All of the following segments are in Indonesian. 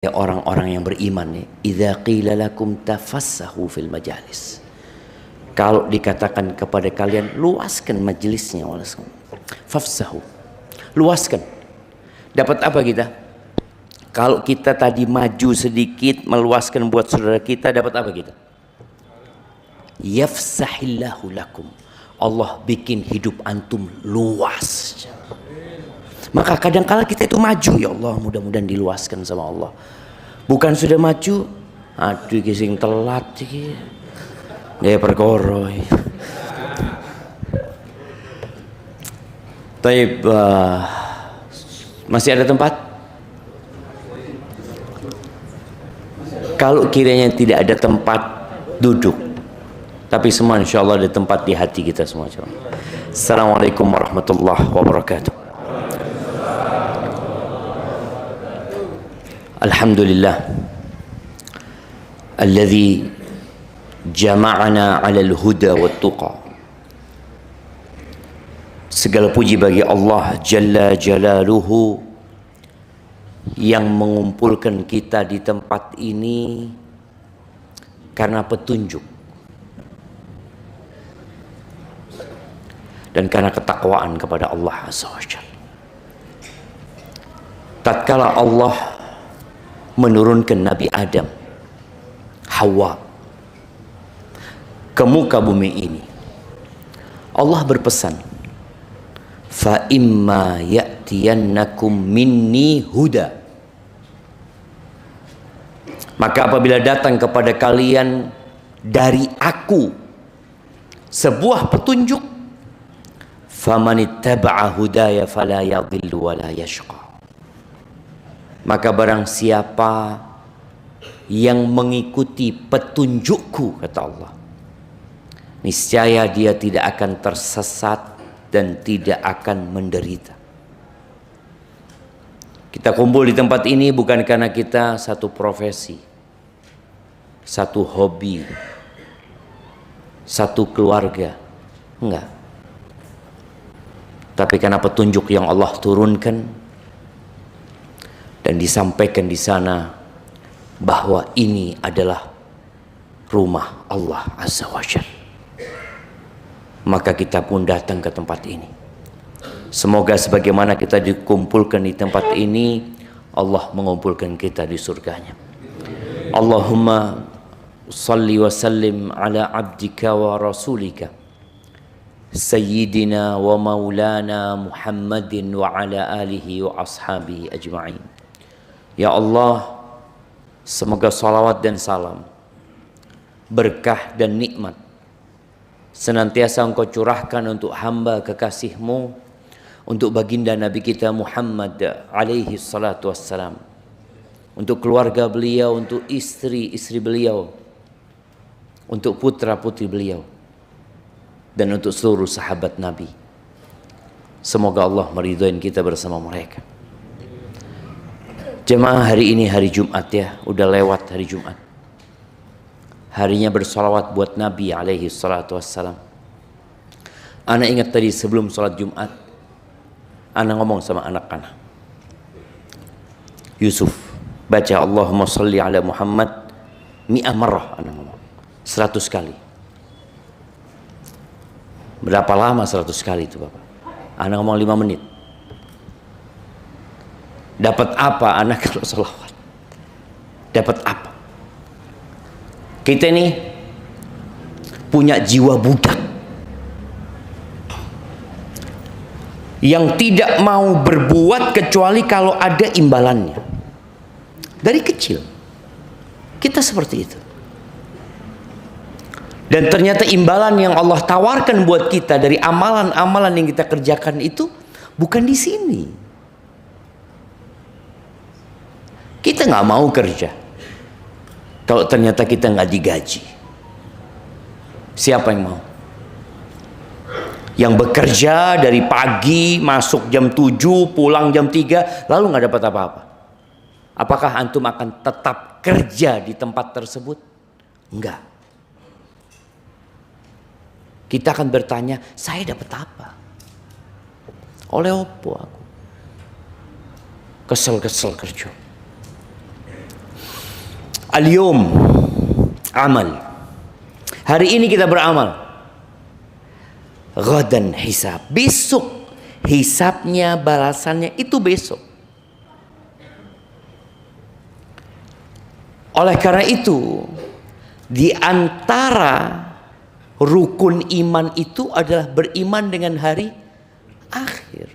Ya orang-orang yang beriman nih, idza qila lakum tafassahu fil majalis. Kalau dikatakan kepada kalian luaskan majelisnya, fafsahu. Luaskan. Dapat apa kita? Kalau kita tadi maju sedikit meluaskan buat saudara kita, dapat apa kita? Yafsahillahu lakum. Allah bikin hidup antum luas. Maka kadang-kala kita itu maju, ya Allah, mudah-mudahan diluaskan sama Allah. Bukan sudah maju, aduh kising telat iki. Ya perkara. Taib, masih ada tempat? Kalau kiranya tidak ada tempat, duduk. Tapi semua insya Allah ada tempat di hati kita semua. Assalamualaikum warahmatullahi wabarakatuh. Alhamdulillah alladzi jama'ana 'alal huda wat tuqa. Segala puji bagi Allah Jalla Jalaluhu yang mengumpulkan kita di tempat ini karena petunjuk dan karena ketakwaan kepada Allah Azza wa Jalla. Tatkala Allah menurunkan Nabi Adam, Hawa ke muka bumi ini, Allah berpesan, fa imma ya'tiyannakum minni huda. Maka apabila datang kepada kalian dari aku sebuah petunjuk, famanittaba'a hudaya fala yadhillu wa la yashqa. Maka barang siapa yang mengikuti petunjukku, kata Allah, niscaya dia tidak akan tersesat dan tidak akan menderita. Kita kumpul di tempat ini bukan karena kita satu profesi, satu hobi, satu keluarga, enggak. Tapi karena petunjuk yang Allah turunkan dan disampaikan di sana bahwa ini adalah rumah Allah Azza wa Jalla. Maka kita pun datang ke tempat ini. Semoga sebagaimana kita dikumpulkan di tempat ini, Allah mengumpulkan kita di surganya. Allahumma salli wa sallim ala abdika wa rasulika Sayyidina wa maulana Muhammadin wa ala alihi wa ashabihi ajma'in. Ya Allah, semoga salawat dan salam, berkah dan nikmat senantiasa Engkau curahkan untuk hamba kekasih-Mu, untuk baginda Nabi kita Muhammad alaihi salatu wassalam, untuk keluarga beliau, untuk istri-istri beliau, untuk putra-putri beliau, dan untuk seluruh sahabat Nabi. Semoga Allah meridhoin kita bersama mereka. Jemaah, hari ini hari Jumat ya, udah lewat hari Jumat. Harinya bersolawat buat Nabi alaihi salatu wassalam. Ana ingat tadi sebelum sholat Jumat, ana ngomong sama anak-anak, Yusuf, baca Allahumma salli ala Muhammad mi'ah marrah, ana ngomong 100 kali. Berapa lama 100 kali itu Bapak? Ana ngomong 5 menit. Dapat apa anak kalau salawat? Dapat apa? Kita ini punya jiwa budak yang tidak mau berbuat kecuali kalau ada imbalannya. Dari kecil kita seperti itu. Dan ternyata imbalan yang Allah tawarkan buat kita dari amalan-amalan yang kita kerjakan itu bukan di sini. Kita nggak mau kerja kalau ternyata kita nggak digaji. Siapa yang mau? Yang bekerja dari pagi, masuk jam 7, pulang jam 3, lalu nggak dapat apa-apa. Apakah antum akan tetap kerja di tempat tersebut? Enggak. Kita akan bertanya, saya dapat apa? Oleh opo aku? Kesel-kesel kerja. Al-yawm amal. Hari ini kita beramal. Ghadan hisab. Besok hisabnya, balasannya itu besok. Oleh karena itu, di antara rukun iman itu adalah beriman dengan hari akhir.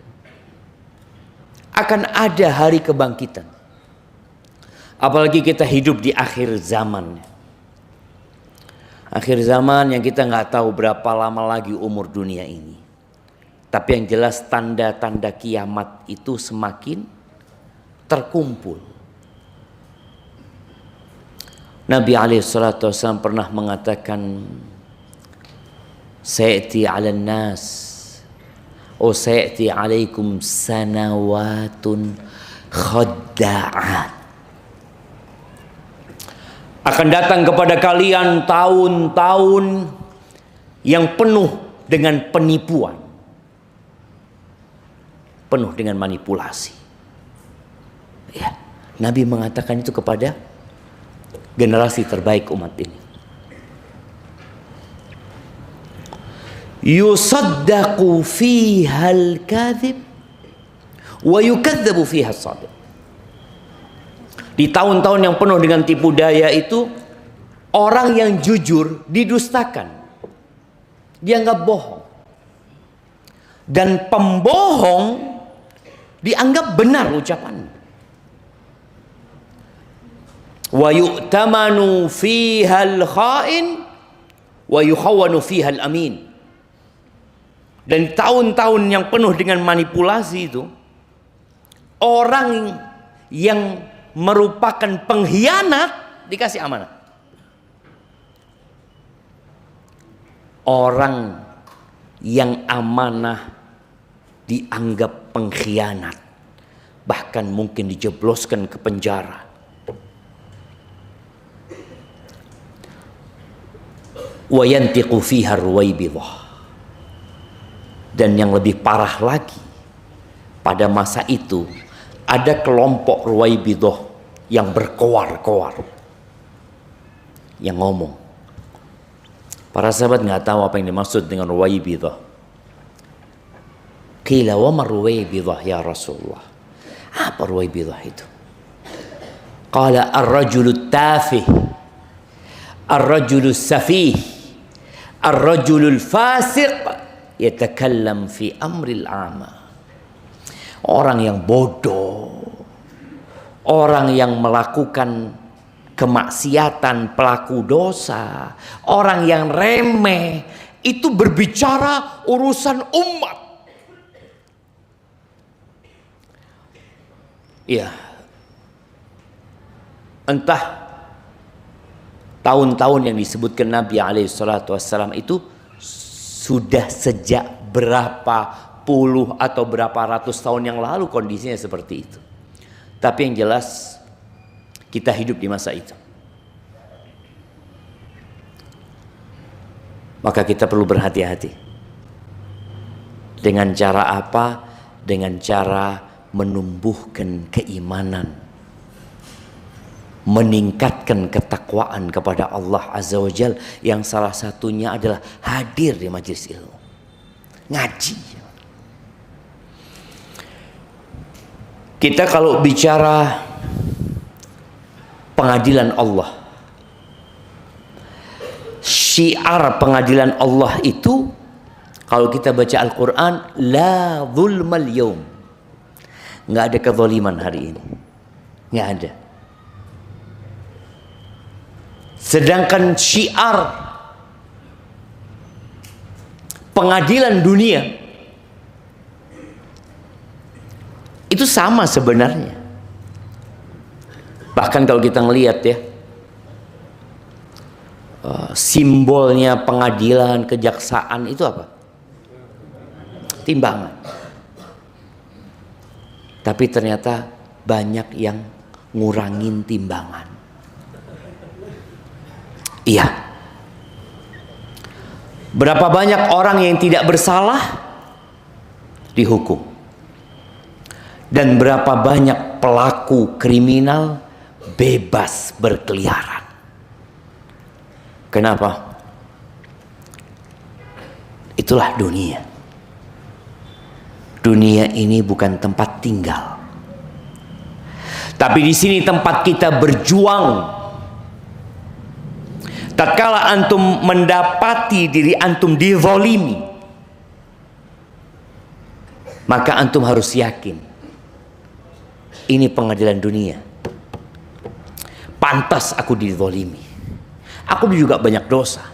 Akan ada hari kebangkitan. Apalagi kita hidup di akhir zaman. Akhir zaman yang kita nggak tahu berapa lama lagi umur dunia ini. Tapi yang jelas tanda-tanda kiamat itu semakin terkumpul. Nabi SAW pernah mengatakan, Sayati 'alan nas, sayati 'alaikum sanawatun khadda'at. Akan datang kepada kalian tahun-tahun yang penuh dengan penipuan, penuh dengan manipulasi. Ya, Nabi mengatakan itu kepada generasi terbaik umat ini. Yusaddaqu fiha al-kadhib wa yukadzabu fiha as-shadiq. Di tahun-tahun yang penuh dengan tipu daya itu, orang yang jujur didustakan, dianggap bohong, dan pembohong dianggap benar ucapannya. Wa yu'tamanu fiha al-kha'in wa yukhawwanu fiha al-amin. Dan tahun-tahun yang penuh dengan manipulasi itu, orang yang merupakan pengkhianat dikasih amanah. Orang yang amanah dianggap pengkhianat, bahkan mungkin dijebloskan ke penjara. Wa yantiqu fiha ruwaibidah. Dan yang lebih parah lagi, pada masa itu ada kelompok ruwaibidah yang berkoar-koar, yang ngomong. Para sahabat nggak tahu apa yang dimaksud dengan ruwaibidah. Qila wa ma ruwaibidah ya Rasulullah? Apa ruwaibidah itu? Qala ar-rajulu tafih, ar-rajulu safih, ar-rajulu fasiq yatakallam fi amril ama. Orang yang bodoh, orang yang melakukan kemaksiatan, pelaku dosa, orang yang remeh, itu berbicara urusan umat. Ya, entah tahun-tahun yang disebutkan Nabi SAW itu sudah sejak berapa puluh atau berapa ratus tahun yang lalu kondisinya seperti itu. Tapi yang jelas kita hidup di masa itu. Maka kita perlu berhati-hati. Dengan cara apa? Dengan cara menumbuhkan keimanan, meningkatkan ketakwaan kepada Allah Azza wa Jalla, yang salah satunya adalah hadir di majelis ilmu, ngaji. Kita kalau bicara pengadilan Allah, syiar pengadilan Allah itu, kalau kita baca Al-Quran, la zulmal yaum, nggak ada kezaliman hari ini, nggak ada. Sedangkan syiar pengadilan dunia itu sama sebenarnya. Bahkan kalau kita ngelihat ya, simbolnya pengadilan, kejaksaan itu apa? Timbangan. Tapi ternyata banyak yang ngurangin timbangan. Iya. Berapa banyak orang yang tidak bersalah dihukum. Dan berapa banyak pelaku kriminal bebas berkeliaran. Kenapa? Itulah dunia. Dunia ini bukan tempat tinggal, tapi di sini tempat kita berjuang. Tatkala antum mendapati diri antum dizalimi, maka antum harus yakin ini pengadilan dunia. Pantas aku dizalimi, aku juga banyak dosa,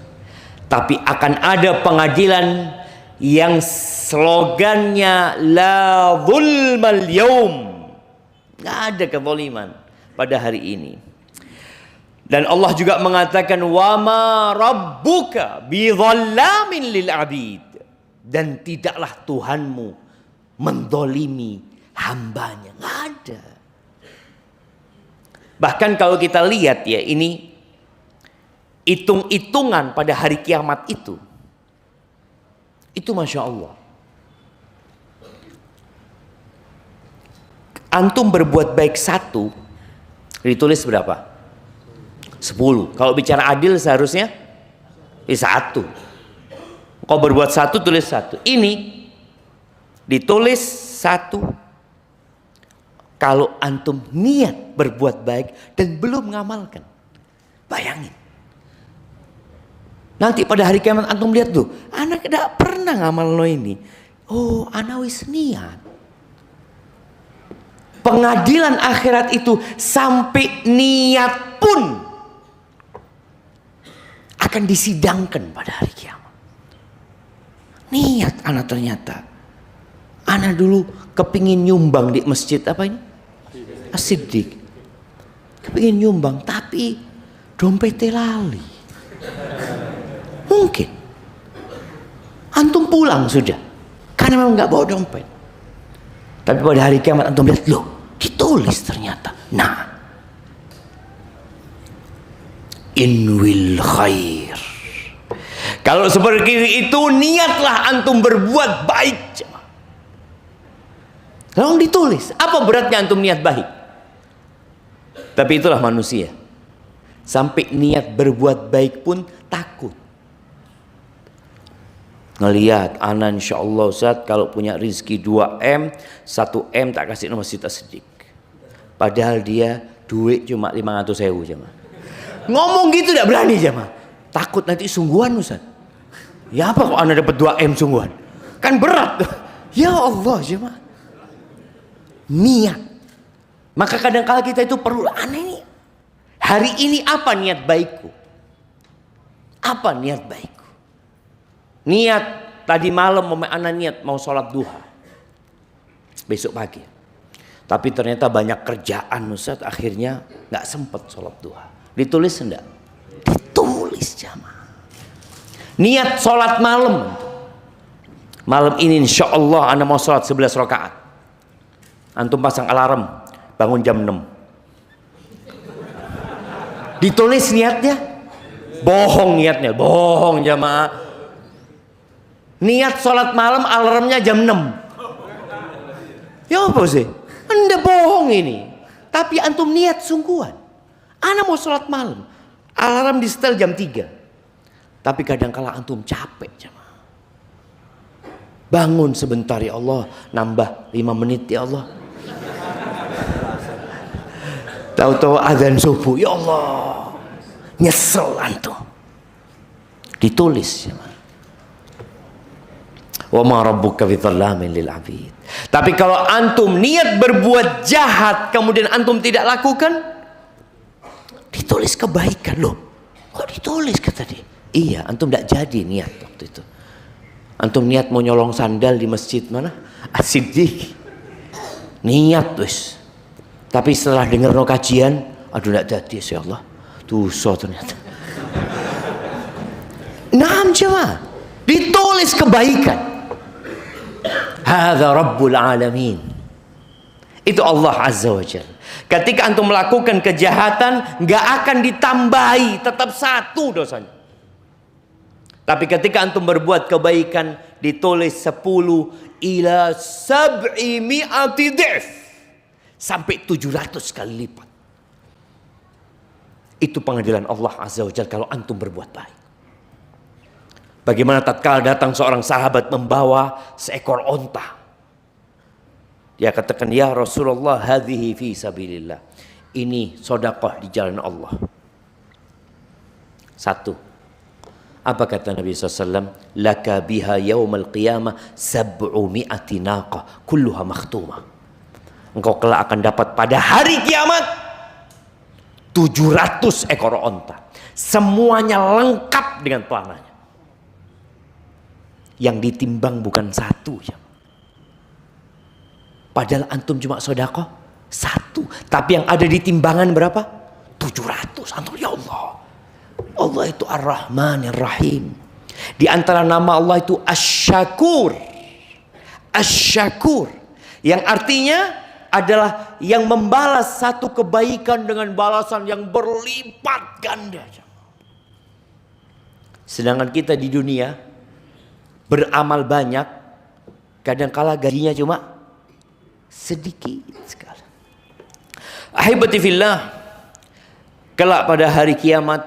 tapi akan ada pengadilan yang slogannya la zulmal yaum. Nggak ada kezaliman pada hari ini. Dan Allah juga mengatakan wa ma rabbuka bidzallamin lil abid, dan tidaklah Tuhanmu mendolimi hambanya. Nggak ada. Bahkan kalau kita lihat ya, ini hitung-hitungan pada hari kiamat itu Masya Allah. Antum berbuat baik 1 ditulis berapa? 10. Kalau bicara adil seharusnya 1. Kau berbuat 1 tulis 1. Ini ditulis 1 kalau antum niat berbuat baik dan belum ngamalkan. Bayangin. Nanti pada hari kiamat antum lihat tuh, anak tidak pernah ngamal lo ini. Oh, anak wis niat. Pengadilan akhirat itu sampai niat pun akan disidangkan pada hari kiamat. Niat anak ternyata. Anak dulu kepingin nyumbang di masjid apa ini? As-Siddiq. Kepingin nyumbang tapi dompetnya lali. Mungkin antum pulang sudah karena memang nggak bawa dompet. Tapi pada hari kiamat antum lihat, loh, ditulis ternyata. Nah, inwil khair. Kalau seperti itu niatlah antum berbuat baik. Lalu ditulis, apa beratnya antum niat baik? Tapi itulah manusia. Sampai niat berbuat baik pun takut. Ngelihat anak insya Allah Ustaz kalau punya rezeki 2M, 1M tak kasih nomor Masjid As-Siddiq. Padahal dia duit cuma 500.000 jemaah. Ngomong gitu tidak berani jemaah. Takut nanti sungguhan Ustaz. Ya apa kok anak dapat 2M sungguhan? Kan berat. Ya Allah jemaah. Niat. Maka kadang-kala kita itu perlu aneh nih. Hari ini apa niat baikku? Apa niat baikku? Niat tadi malam anak niat mau sholat duha besok pagi, tapi ternyata banyak kerjaan Ustaz, akhirnya nggak sempet sholat duha. Ditulis enggak? Ditulis jamaah. Niat sholat malam ini insya Allah anak mau sholat 11 rakaat. Antum pasang alarm bangun jam 6. Ditulis niatnya, bohong niatnya, bohong jamaah. Niat sholat malam alarmnya jam 6. Ya apa sih? Anda bohong ini. Tapi antum niat sungguhan. Ana mau sholat malam, alarm di setel jam 3. Tapi kadang-kala antum capek jemaah. Bangun sebentar ya Allah, nambah 5 menit ya Allah. Tahu-tahu azan subuh, ya Allah. Nyesel antum. Ditulis jemaah. Wa ma rabbuka bidzallamin lil abid. Tapi kalau antum niat berbuat jahat kemudian antum tidak lakukan, ditulis kebaikan. Loh, kok ditulis kata dia? Iya, antum tidak jadi niat waktu itu. Antum niat mau nyolong sandal di masjid mana? As-Siddiq. Niat wis. Tapi setelah dengar no kajian, aduh tidak jadi ya Allah. Dosa ternyata. Naam jemaah. Ditulis kebaikan. Hadza Rabbul Alamin. Itu Allah Azza wa Jalla. Ketika antum melakukan kejahatan, nggak akan ditambahi, tetap 1 dosanya. Tapi ketika antum berbuat kebaikan, ditulis 10 ila 700 dhif, sampai 700 kali lipat. Itu pengadilan Allah Azza wa Jalla kalau antum berbuat baik. Bagaimana tatkala datang seorang sahabat membawa seekor onta. Dia katakan, ya Rasulullah, hadhihi fi sabilillah. Ini sedekah di jalan Allah. Satu. Apa kata Nabi SAW? Laka biha yawmal qiyamah 700 naqah kulluha makhtumah. Engkau kelak akan dapat pada hari kiamat 700 ekor onta. Semuanya lengkap dengan pelananya. Yang ditimbang bukan satu. Padahal antum cuma sedekah satu. Tapi yang ada di timbangan berapa? 700. Antum, ya Allah. Allah itu Ar-Rahman Ar-Rahim. Di antara nama Allah itu Asy-Syakur. Asy-Syakur. Yang artinya adalah yang membalas satu kebaikan dengan balasan yang berlipat ganda. Sedangkan kita di dunia beramal banyak, kadangkala gajinya cuma sedikit sekali. Ahibati fillah, kelak pada hari kiamat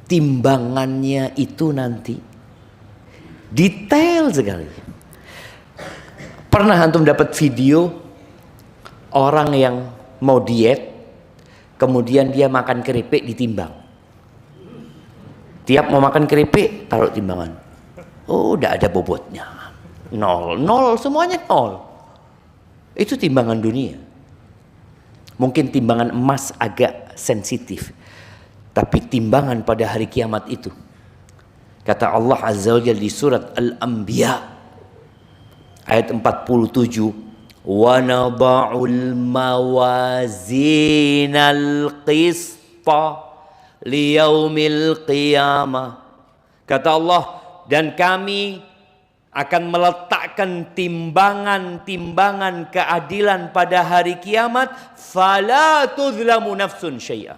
timbangannya itu nanti detail sekali. Pernah antum dapat video orang yang mau diet, kemudian dia makan keripik ditimbang. Tiap mau makan keripik taruh timbangan. Oh, udah ada bobotnya. Nol, semuanya nol. Itu timbangan dunia. Mungkin timbangan emas agak sensitif. Tapi timbangan pada hari kiamat itu. Kata Allah Azza wa Jalla di surat Al-Anbiya ayat 47, wa nada'ul mawazinal qista liyaumil qiyamah. Kata Allah, dan kami akan meletakkan timbangan-timbangan keadilan pada hari kiamat, fala tuzlamu nafsun syai'a.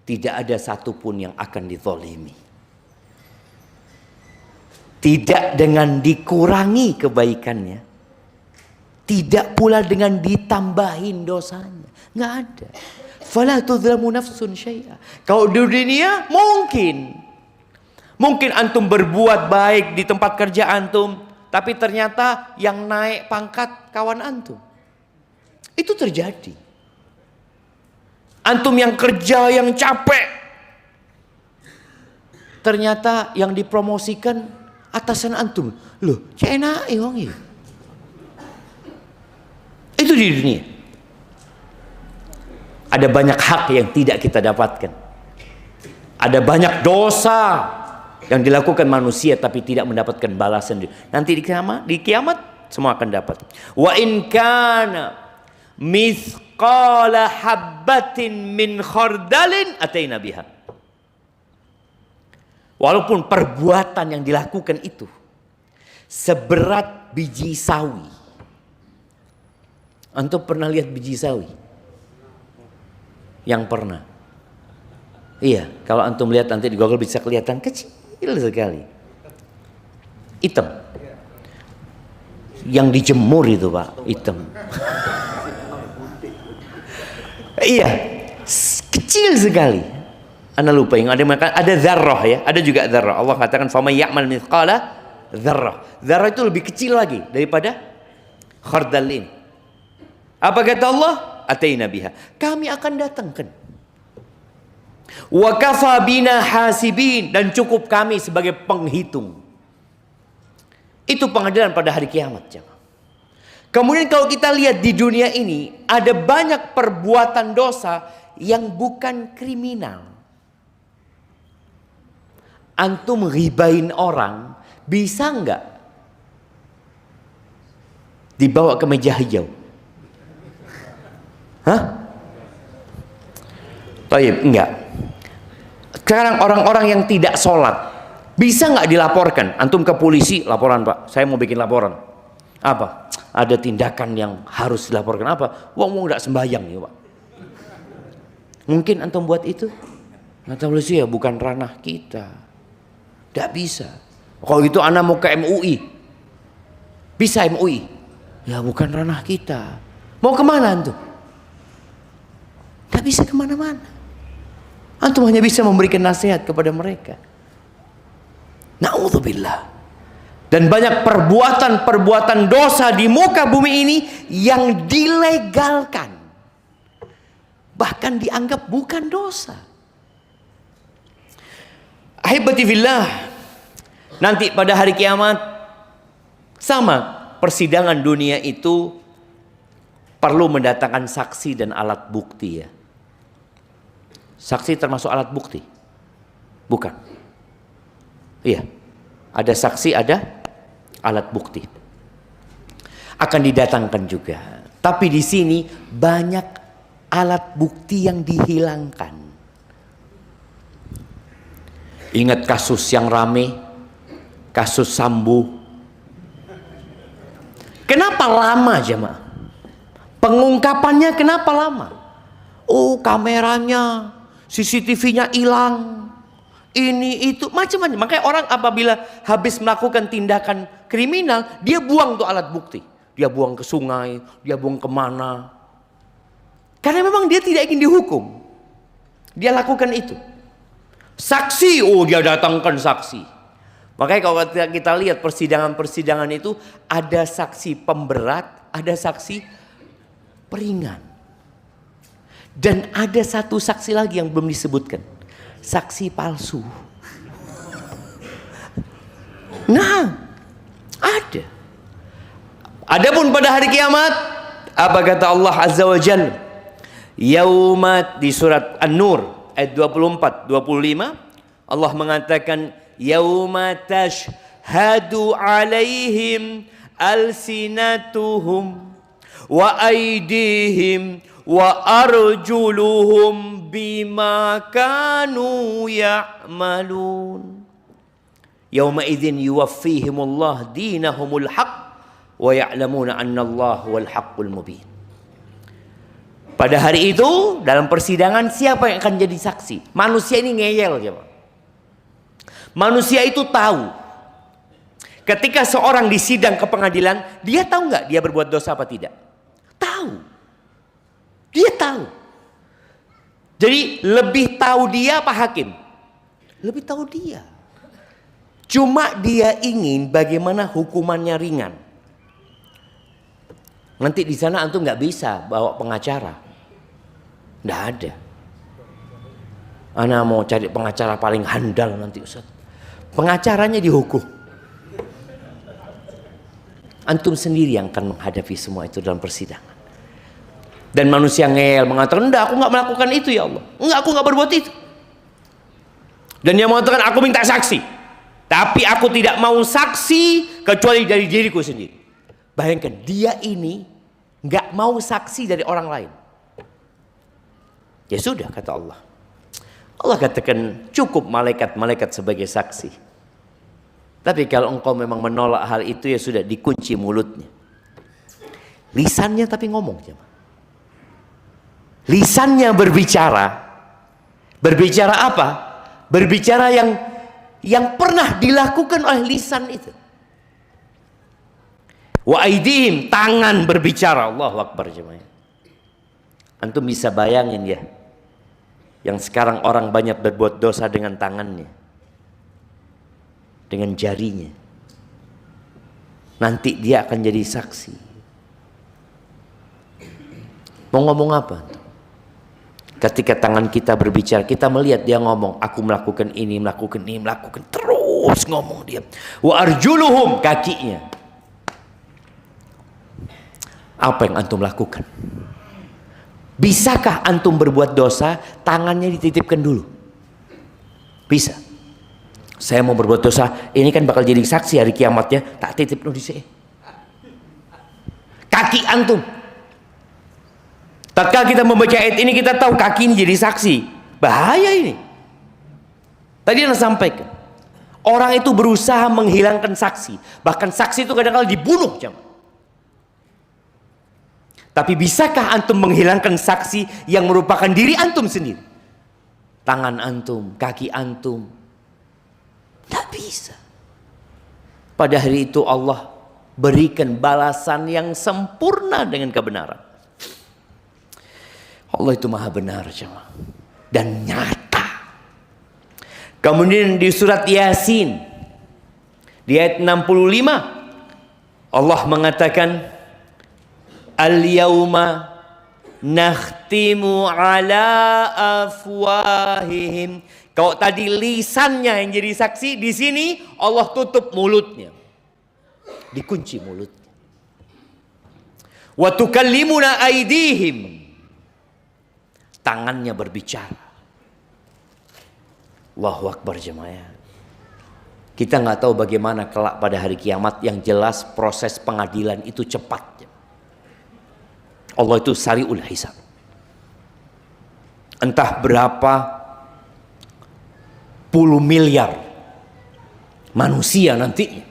Tidak ada satupun yang akan dizalimi. Tidak dengan dikurangi kebaikannya, tidak pula dengan ditambahin dosanya. Nggak ada. Fala tuzlamu nafsun syai'a. Kalau di dunia mungkin antum berbuat baik di tempat kerja antum, tapi ternyata yang naik pangkat kawan antum. Itu terjadi. Antum yang kerja yang capek, ternyata yang dipromosikan atasan antum. Loh, enak wong. Itu di dunia. Ada banyak hak yang tidak kita dapatkan. Ada banyak dosa yang dilakukan manusia tapi tidak mendapatkan balasan. Nanti di kiamat semua akan dapat. Wa in kana mithqala habbatin min khardalin ataina biha. Walaupun perbuatan yang dilakukan itu seberat biji sawi. Antum pernah lihat biji sawi? Yang pernah? Iya, kalau antum lihat nanti di Google bisa kelihatan kecil sekali. Hitam. Yang dijemur itu Pak, hitam. Iya, kecil sekali. Anda lupa yang ada dzarrah ya, ada juga dzarrah. Allah katakan faman ya'mal mithqala dzarrah. Dzarrah itu lebih kecil lagi daripada khardal ini. Apa kata Allah? Ataina biha. Kami akan datangkan. Wa kafa bina hasibin, dan cukup kami sebagai penghitung. Itu pengadilan pada hari kiamat, jemaah. Kemudian kalau kita lihat di dunia ini ada banyak perbuatan dosa yang bukan kriminal. Antum ribain orang bisa enggak dibawa ke meja hijau? Hah? Taib, enggak. Sekarang orang-orang yang tidak sholat bisa nggak dilaporkan? Antum ke polisi, laporan Pak, saya mau bikin laporan. Apa? Ada tindakan yang harus dilaporkan. Apa? Wong nggak sembahyang ya Pak. Mungkin antum buat itu? Kata polisi, ya bukan ranah kita. Nggak bisa. Kalau gitu anak mau ke MUI. Bisa MUI? Ya bukan ranah kita. Mau kemana antum? Gak bisa kemana-mana. Antum hanya bisa memberikan nasihat kepada mereka. Na'udzubillah. Dan banyak perbuatan-perbuatan dosa di muka bumi ini yang dilegalkan, bahkan dianggap bukan dosa. Ahibati fillah, nanti pada hari kiamat sama, persidangan dunia itu perlu mendatangkan saksi dan alat bukti ya. Saksi termasuk alat bukti? Bukan. Iya. Ada saksi, ada alat bukti. Akan didatangkan juga. Tapi di sini banyak alat bukti yang dihilangkan. Ingat kasus yang rame, kasus Sambo. Kenapa lama jemaah? Pengungkapannya kenapa lama? Oh, kameranya, CCTV-nya hilang. Ini itu macam-macam. Makanya orang apabila habis melakukan tindakan kriminal, dia buang tuh alat bukti. Dia buang ke sungai, dia buang kemana. Karena memang dia tidak ingin dihukum. Dia lakukan itu. Saksi, oh dia datangkan saksi. Makanya kalau kita lihat persidangan-persidangan itu, ada saksi pemberat, ada saksi peringan. Dan ada satu saksi lagi yang belum disebutkan. Saksi palsu. Nah, ada. Adapun pada hari kiamat, apa kata Allah Azza wa Jalla? Yaumat, di surat An-Nur ayat 24, 25, Allah mengatakan yauma tashhadu alaihim alsinatuhum wa aydihim wa arjuluhum bima kanu ya'malun. Yauma idzin yuwaffihimullah dinahumul haqq wa ya'lamuna annallaha wal haqqul mubin. Pada hari itu dalam persidangan siapa yang akan jadi saksi? Manusia ini ngeyel ya, Pak. Manusia itu tahu. Ketika seorang disidang ke pengadilan, dia tahu nggak dia berbuat dosa apa tidak? Tahu. Dia tahu. Jadi lebih tahu dia apa hakim? Lebih tahu dia. Cuma dia ingin bagaimana hukumannya ringan. Nanti di sana antum nggak bisa bawa pengacara. Nggak ada. Ana mau cari pengacara paling handal nanti Ustaz. Pengacaranya dihukum. Antum sendiri yang akan menghadapi semua itu dalam persidangan. Dan manusia ngeyel mengatakan, enggak, aku nggak melakukan itu ya Allah. Enggak, aku nggak berbuat itu. Dan dia mengatakan, aku minta saksi. Tapi aku tidak mau saksi kecuali dari diriku sendiri. Bayangkan, dia ini nggak mau saksi dari orang lain. Ya sudah, kata Allah. Allah katakan, cukup malaikat-malaikat sebagai saksi. Tapi kalau engkau memang menolak hal itu, ya sudah, dikunci mulutnya. Lisannya tapi ngomong, jemaah. Lisannya berbicara. Berbicara apa? Berbicara yang pernah dilakukan oleh lisan itu. Wa aidihim, tangan berbicara. Allahu Akbar jemaah. Antum bisa bayangin ya, yang sekarang orang banyak berbuat dosa dengan tangannya, dengan jarinya. Nanti dia akan jadi saksi. Mau ngomong apa? Ketika tangan kita berbicara, kita melihat dia ngomong, aku melakukan ini, melakukan ini, melakukan, terus ngomong dia. Wa arjuluhum, kakinya. Apa yang antum lakukan? Bisakah antum berbuat dosa, tangannya dititipkan dulu? Bisa. Saya mau berbuat dosa, ini kan bakal jadi saksi hari kiamatnya, tak titip dulu di sini. Kaki antum. Tatkala kita membaca ayat ini, kita tahu kaki ini jadi saksi. Bahaya ini. Tadi Anda sampaikan, orang itu berusaha menghilangkan saksi. Bahkan saksi itu kadang-kadang dibunuh. Tapi bisakah antum menghilangkan saksi yang merupakan diri antum sendiri? Tangan antum, kaki antum. Tidak bisa. Pada hari itu Allah berikan balasan yang sempurna dengan kebenaran. Allah itu maha benar jemaah, dan nyata. Kemudian di surat Yasin di ayat 65 Allah mengatakan, al-yauma nakhtimu ala afwahihim. Kalau tadi lisannya yang jadi saksi, di sini Allah tutup mulutnya, dikunci mulutnya. Wa tukallimuna aydihim, tangannya berbicara. Allahu Akbar jemaah. Kita nggak tahu bagaimana kelak pada hari kiamat. Yang jelas proses pengadilan itu cepat. Allah itu sari'ul hisab. Entah berapa puluh miliar manusia nantinya,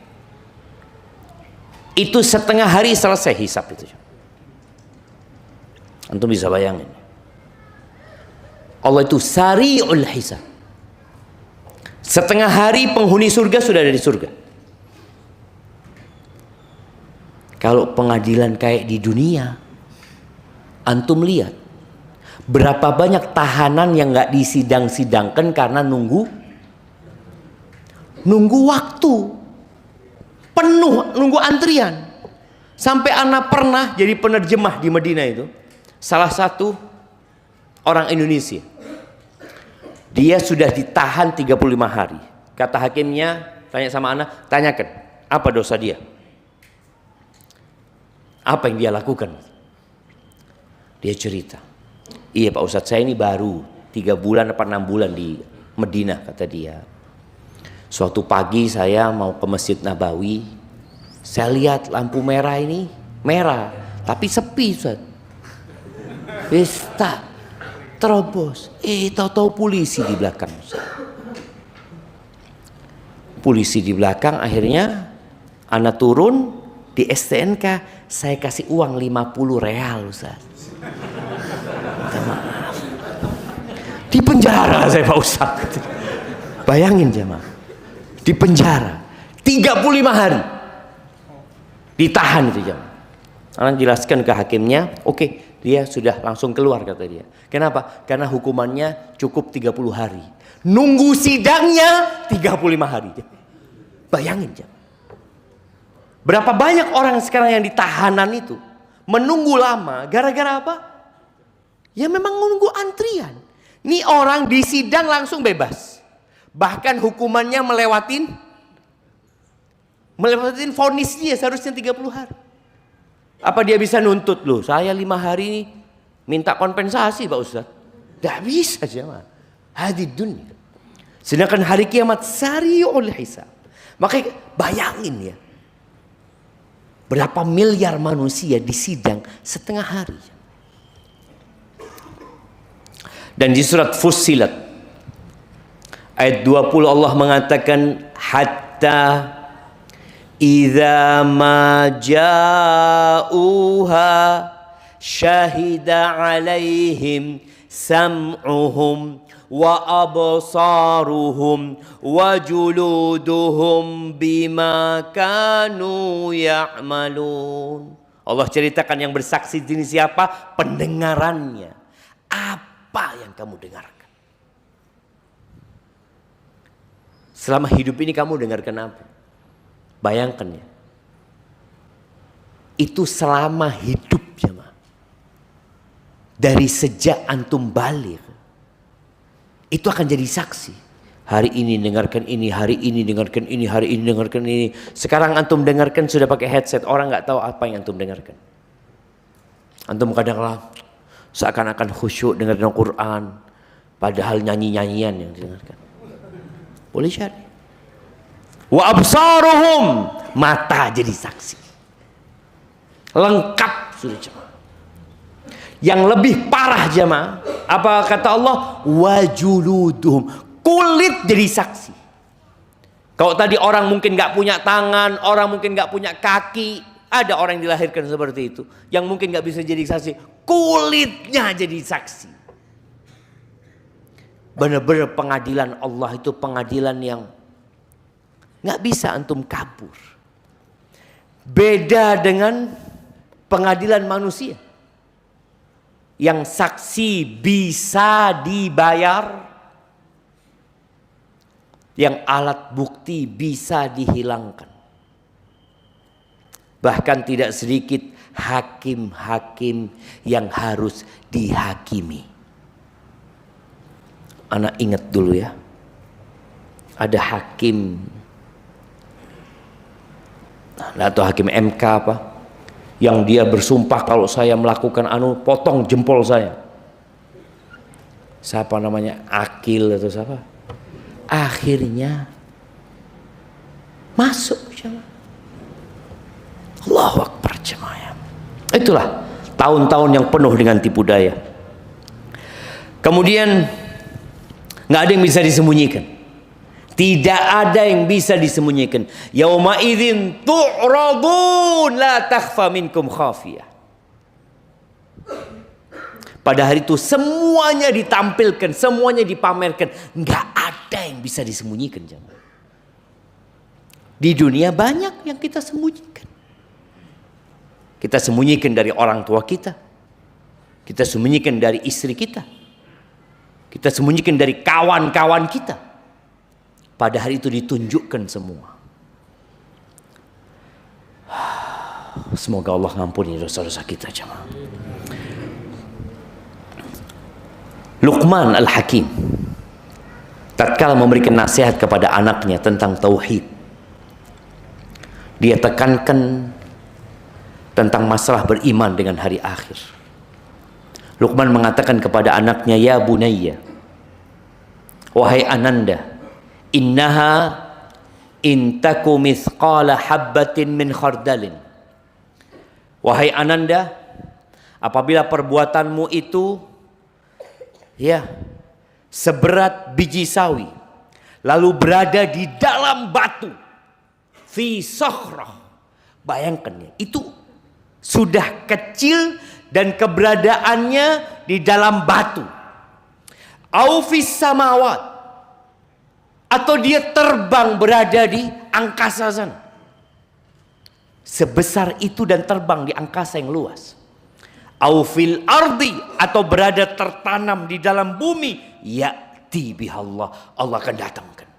itu setengah hari selesai hisab itu. Antum bisa bayangin, Allah itu sari'ul hisab. Setengah hari penghuni surga sudah ada di surga. Kalau pengadilan kayak di dunia, antum lihat berapa banyak tahanan yang nggak disidang-sidangkan karena nunggu waktu penuh, nunggu antrian. Sampai anak pernah jadi penerjemah di Madinah itu, salah satu orang Indonesia. Dia sudah ditahan 35 hari. Kata hakimnya, tanya sama anak, tanyakan, apa dosa dia? Apa yang dia lakukan? Dia cerita, iya Pak Ustadz, saya ini baru 3 bulan apa 6 bulan di Madinah, kata dia. Suatu pagi saya mau ke Masjid Nabawi, saya lihat lampu merah ini, merah, tapi sepi Ustadz. Ustadz, terobos, tahu-tahu polisi di belakang. Polisi di belakang, akhirnya anak turun di STNK, saya kasih uang 50 real Ustaz. Minta maaf. Di penjara saya Pak Ustaz. Bayangin jemaah, di penjara 35 hari ditahan itu jemaah. Anak jelaskan ke hakimnya, oke. Dia sudah langsung keluar kata dia. Kenapa? Karena hukumannya cukup 30 hari. Nunggu sidangnya 35 hari. Bayangin. Berapa banyak orang sekarang yang ditahanan itu menunggu lama. Gara-gara apa? Ya memang menunggu antrian. Ini orang di sidang langsung bebas. Bahkan hukumannya melewatin vonis dia seharusnya 30 hari. Apa dia bisa nuntut loh? Saya 5 hari ini minta kompensasi Pak Ustaz. Tidak bisa jemaah. Hadid dunia. Sedangkan hari kiamat sari'ul hisab. Makanya bayangin ya, berapa miliar manusia disidang setengah hari. Dan di surat Fussilat ayat 20 Allah mengatakan, hatta idza ma ja'uha syahida 'alaihim sam'uhum wa absaruhum wa juluduhum bima kanu ya'malun. Allah ceritakan yang bersaksi ini siapa? Pendengarannya. Apa yang kamu dengarkan? Selama hidup ini kamu dengarkan apa? Bayangkan ya, itu selama hidup jemaah. Dari sejak antum balik, itu akan jadi saksi. Hari ini dengarkan ini, hari ini dengarkan ini, hari ini dengarkan ini. Sekarang antum dengarkan sudah pakai headset, orang nggak tahu apa yang antum dengarkan. Antum kadang-kadang seakan-akan khusyuk dengarkan Quran, padahal nyanyi-nyanyian yang didengarkan. Boleh cari. Wa absaruhum, mata jadi saksi. Lengkap sudah jemaah. Yang lebih parah jemaah, apa kata Allah? Wa juluduhum, kulit jadi saksi. Kalau tadi orang mungkin nggak punya tangan, orang mungkin nggak punya kaki, ada orang yang dilahirkan seperti itu, yang mungkin nggak bisa jadi saksi, kulitnya jadi saksi. Benar-benar pengadilan Allah itu pengadilan yang nggak bisa antum kabur. Beda dengan pengadilan manusia. yang saksi bisa dibayar, yang alat bukti bisa dihilangkan. Bahkan tidak sedikit hakim-hakim yang harus dihakimi. Anak ingat dulu ya, ada hakim atau hakim MK apa, yang dia bersumpah kalau saya melakukan potong jempol saya. Siapa namanya? Akil atau siapa? Akhirnya masuk jemaah. Allahu Akbar jemaah. Itulah tahun-tahun yang penuh dengan tipu daya. Kemudian nggak ada yang bisa disembunyikan. Tidak ada yang bisa disembunyikan. Yauma idzin tu'radun la takhfa minkum khafiyah. Pada hari itu semuanya ditampilkan, semuanya dipamerkan. Nggak ada yang bisa disembunyikan. Di dunia banyak yang kita sembunyikan. Kita sembunyikan dari orang tua kita. Kita sembunyikan dari istri kita. Kita sembunyikan dari kawan-kawan kita. Pada hari itu ditunjukkan semua. Semoga Allah ngampuni dosa-dosa kita jemaah. Luqman Al-Hakim tatkala memberikan nasihat kepada anaknya tentang tauhid, dia tekankan tentang masalah beriman dengan hari akhir. Luqman mengatakan kepada anaknya, ya bunayya, wahai ananda, innaha intaku mithqala habbatin min khardalin. Wahai ananda, apabila perbuatanmu itu seberat biji sawi, lalu berada di dalam batu, fi sakhrah, bayangkan ya, itu sudah kecil dan keberadaannya di dalam batu, au fis samawat, atau dia terbang berada di angkasa sana. Sebesar itu dan terbang di angkasa yang luas. Au fil ardi, atau berada tertanam di dalam bumi, ya'ti bihallah, Allah akan datangkan.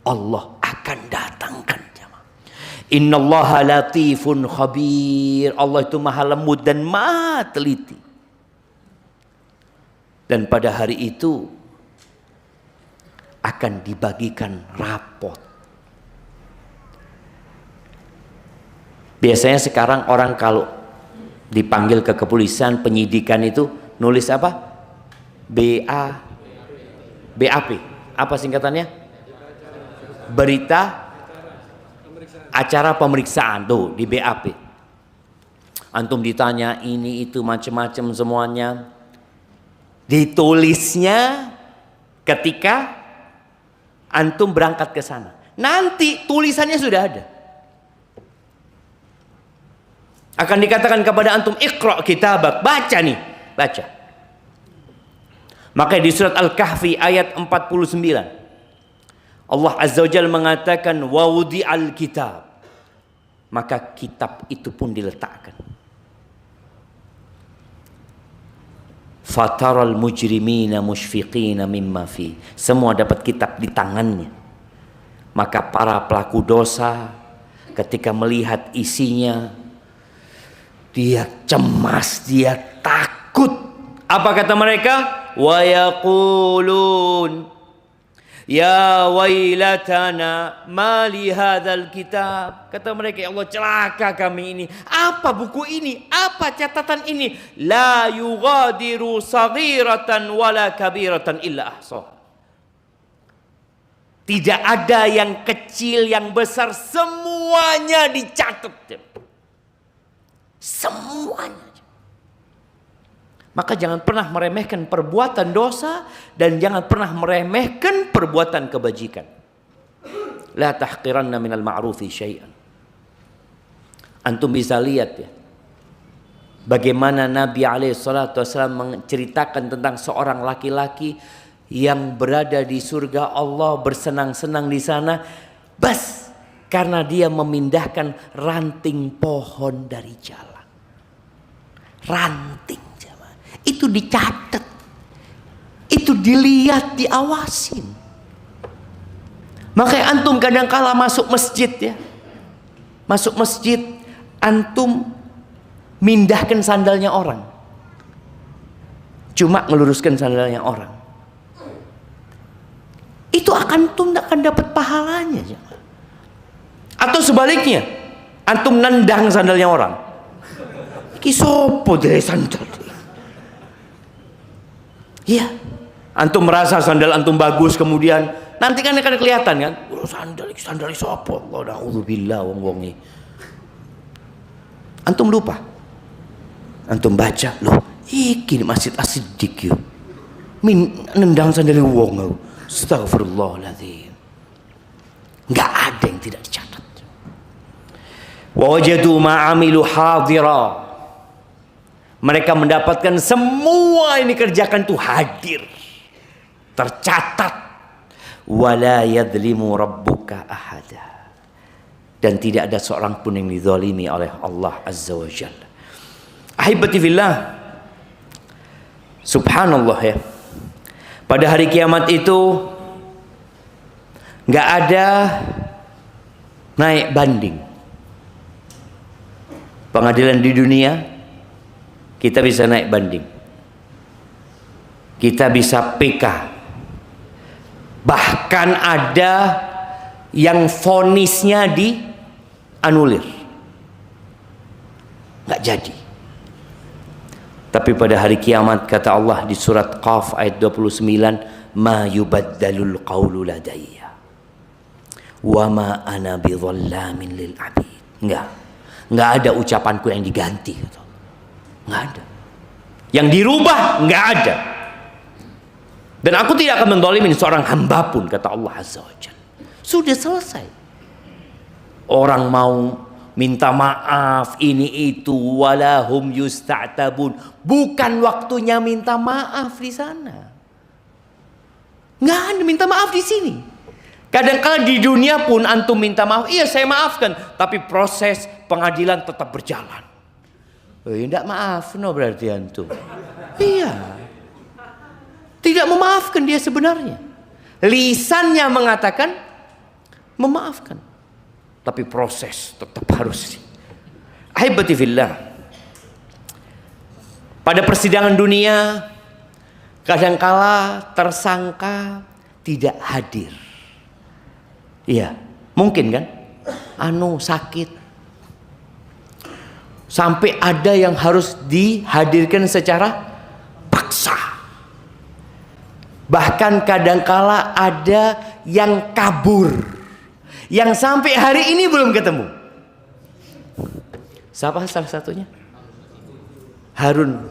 Allah akan datangkan. Innallaha latifun khabir. Allah itu maha lembut dan maha teliti. Dan pada hari itu akan dibagikan rapot. Biasanya sekarang orang kalau dipanggil ke kepolisian, penyidikan itu nulis apa? BAP. Apa singkatannya? Berita acara pemeriksaan, tuh di BAP. Antum ditanya ini itu macam-macam semuanya. Ditulisnya ketika antum berangkat ke sana. Nanti tulisannya sudah ada. Akan dikatakan kepada antum, iqra kitabak, baca nih, baca. Maka di surat Al-Kahfi ayat 49 Allah Azza wa Jalla mengatakan wa wudi'al kitab, maka kitab itu pun diletakkan. Fataral mujrimina musyfiqina mimma fi, semua dapat kitab di tangannya. Maka para pelaku dosa ketika melihat isinya, dia cemas, dia takut. Apa kata mereka? Wa yaqulun ya wailatana ma li hadzal kitab. Kata mereka, ya Allah, celaka kami ini. Apa buku ini? Apa catatan ini? La yughadiru saghiratan wala kabiratan illa ahsaha. Tidak ada yang kecil, yang besar, semuanya dicatat. Semuanya. Maka jangan pernah meremehkan perbuatan dosa dan jangan pernah meremehkan perbuatan kebajikan. La tahqiranna minal ma'rufi syai'an. Antum bisa lihat ya, bagaimana Nabi SAW menceritakan tentang seorang laki-laki yang berada di surga Allah, bersenang-senang di sana, bas karena dia memindahkan ranting pohon dari jalan. Ranting itu dicatat, itu dilihat, diawasin. Makanya antum kadang-kala masuk masjid ya, masuk masjid, antum mindahkan sandalnya orang, cuma ngeluruskan sandalnya orang, itu antum tidak akan dapat pahalanya. Atau sebaliknya, antum nendang sandalnya orang, iki sopo dari sandal. Iya, antum merasa sandal antum bagus, kemudian nanti kan akan kelihatan kan, sandal sopo, Allah na'udzubillah wong ini. Antum lupa, antum baca, loh iki Masjid As-Siddiq yo, nendang sandal wong, astagfirullahaladzim. Nggak ada yang tidak dicatat. Wa wajadu ma'amilu hadira, mereka mendapatkan semua ini kerjakan itu hadir, tercatat. Wala yadlimu rabbuka ahada, dan tidak ada seorang pun yang dizalimi oleh Allah Azza wa Jalla. Ahibati fillah, subhanallah ya, pada hari kiamat itu nggak ada naik banding. Pengadilan di dunia kita bisa naik banding, kita bisa PK, bahkan ada yang vonisnya dianulir, nggak jadi. Tapi pada hari kiamat kata Allah di surat Qaf ayat 29, ma yubaddalul qawlu ladayya wa ma ana bidhallamin lil abid. Nggak ada ucapanku yang diganti, nggak ada. Yang dirubah nggak ada. Dan aku tidak akan mendolimin seorang hamba pun, kata Allah Azza wa Jalla. Sudah selesai. Orang mau minta maaf ini itu, walahum yusta'tabun, bukan waktunya minta maaf di sana. Nggak ada minta maaf di sini. Kadang-kadang di dunia pun antum minta maaf, iya saya maafkan, tapi proses pengadilan tetap berjalan. Tidak maaf, no berarti antum. Iya, tidak memaafkan dia sebenarnya. Lisannya mengatakan memaafkan, tapi proses tetap harus. Ahibati fillah, pada persidangan dunia kadangkala tersangka tidak hadir. Iya, mungkin kan? Sakit. Sampai ada yang harus dihadirkan secara paksa. Bahkan kadangkala ada yang kabur, yang sampai hari ini belum ketemu. Siapa salah satunya? Harun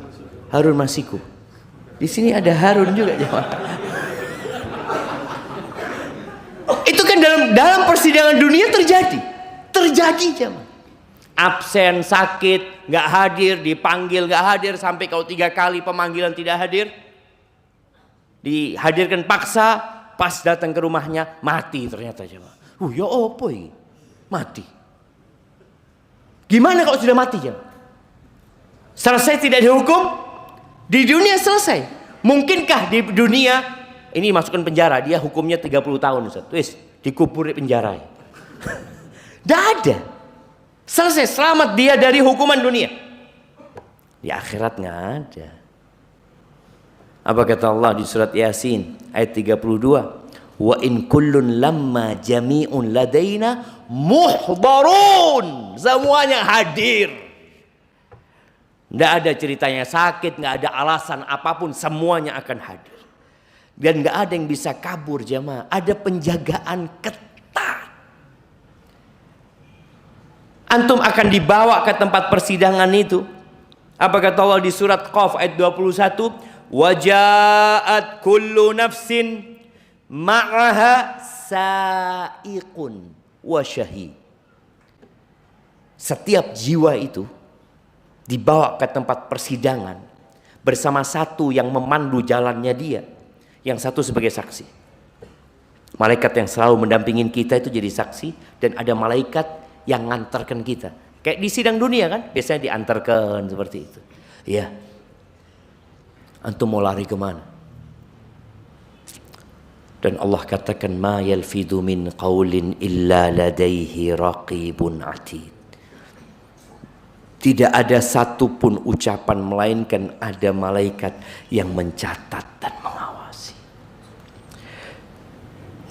Masiku. Di sini ada Harun juga jemaah. Itu kan dalam persidangan dunia terjadi jemaah. Absen, sakit, nggak hadir, dipanggil nggak hadir, sampai kau 3 kali pemanggilan tidak hadir, dihadirkan paksa, pas datang ke rumahnya mati ternyata jemaah. Ya opo ini? Mati. Gimana kalau sudah mati jemaah? Selesai tidak dihukum? Di dunia selesai. Mungkinkah di dunia ini masukkan penjara, dia hukumnya 30 tahun Ustaz. Wis, dikubur di penjara. Tidak ada. Selesai, selamat dia dari hukuman dunia. Di akhirat nggak ada. Apa kata Allah di surat Yasin ayat 32? Wa in kullun lamma jami'un ladaina muhdarun. Semuanya hadir. Nggak ada ceritanya sakit, nggak ada alasan apapun, semuanya akan hadir. Dan nggak ada yang bisa kabur jemaah. Ada penjagaan ketat. Antum akan dibawa ke tempat persidangan itu. Apa kata Allah di surat Qaf ayat 21? Waja'at kullu nafsin ma'aha sa'iqun wa syahid. Setiap jiwa itu dibawa ke tempat persidangan bersama satu yang memandu jalannya dia, yang satu sebagai saksi. Malaikat yang selalu mendampingin kita itu jadi saksi, dan ada malaikat yang ngantarkan kita. Kayak di sidang dunia kan, biasanya diantarkan seperti itu. Ya. Antum mau lari kemana? Dan Allah katakan, ma yalfidhu min qawlin illa ladaihi raqibun atid. Tidak ada satupun ucapan melainkan ada malaikat yang mencatat dan mengawasi.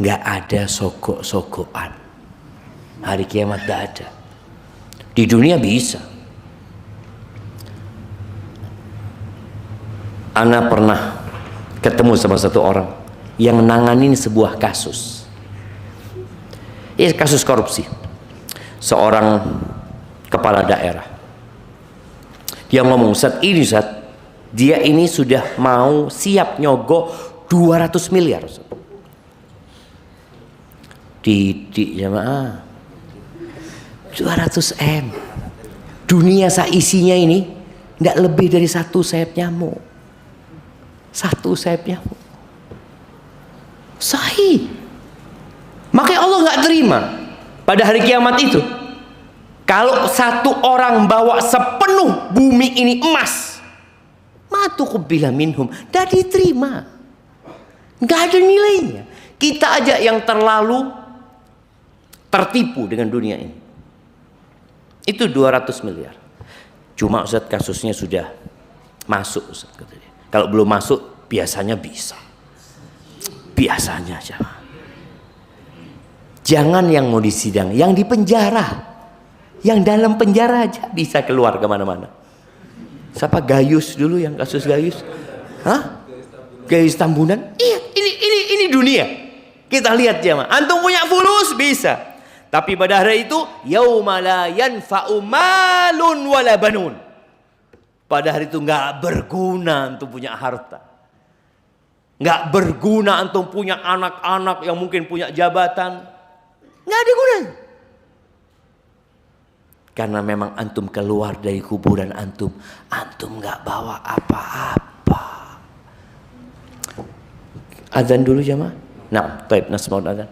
Nggak ada sogok-sogokan. Hari kiamat nggak ada. Di dunia bisa. Ana pernah ketemu sama satu orang yang nanganin sebuah kasus. Ini kasus korupsi. Seorang kepala daerah. Dia ngomong, Ustaz, dia ini sudah mau siap nyogok 200 miliar. Didik jamaah. 200 M. Dunia isinya ini tidak lebih dari satu sayap nyamuk. Satu sayap nyamuk. Sahih. Makanya Allah nggak terima pada hari kiamat itu. Kalau satu orang bawa sepenuh bumi ini emas, matuqbila minhum, tidak diterima. Nggak ada nilainya. Kita aja yang terlalu tertipu dengan dunia ini. Itu 200 miliar. Cuma Ustaz kasusnya sudah masuk Ustaz katanya. Kalau belum masuk biasanya bisa. Biasanya aja. Jangan yang mau disidang, yang di penjara. Yang dalam penjara aja bisa keluar kemana-mana. Siapa Gayus dulu yang kasus Gayus? Hah? Gayus Tambunan? Iya, ini dunia. Kita lihat jemaah. Antum punya fulus bisa. Tapi pada hari itu yauma la yanfa'u malun wala banun. Pada hari itu nggak berguna antum punya harta. Nggak berguna antum punya anak-anak yang mungkin punya jabatan. Nggak ada gunanya. Karena memang antum keluar dari kuburan antum nggak bawa apa-apa. Azan dulu jemaah. Nah, baik, nasmaul azan.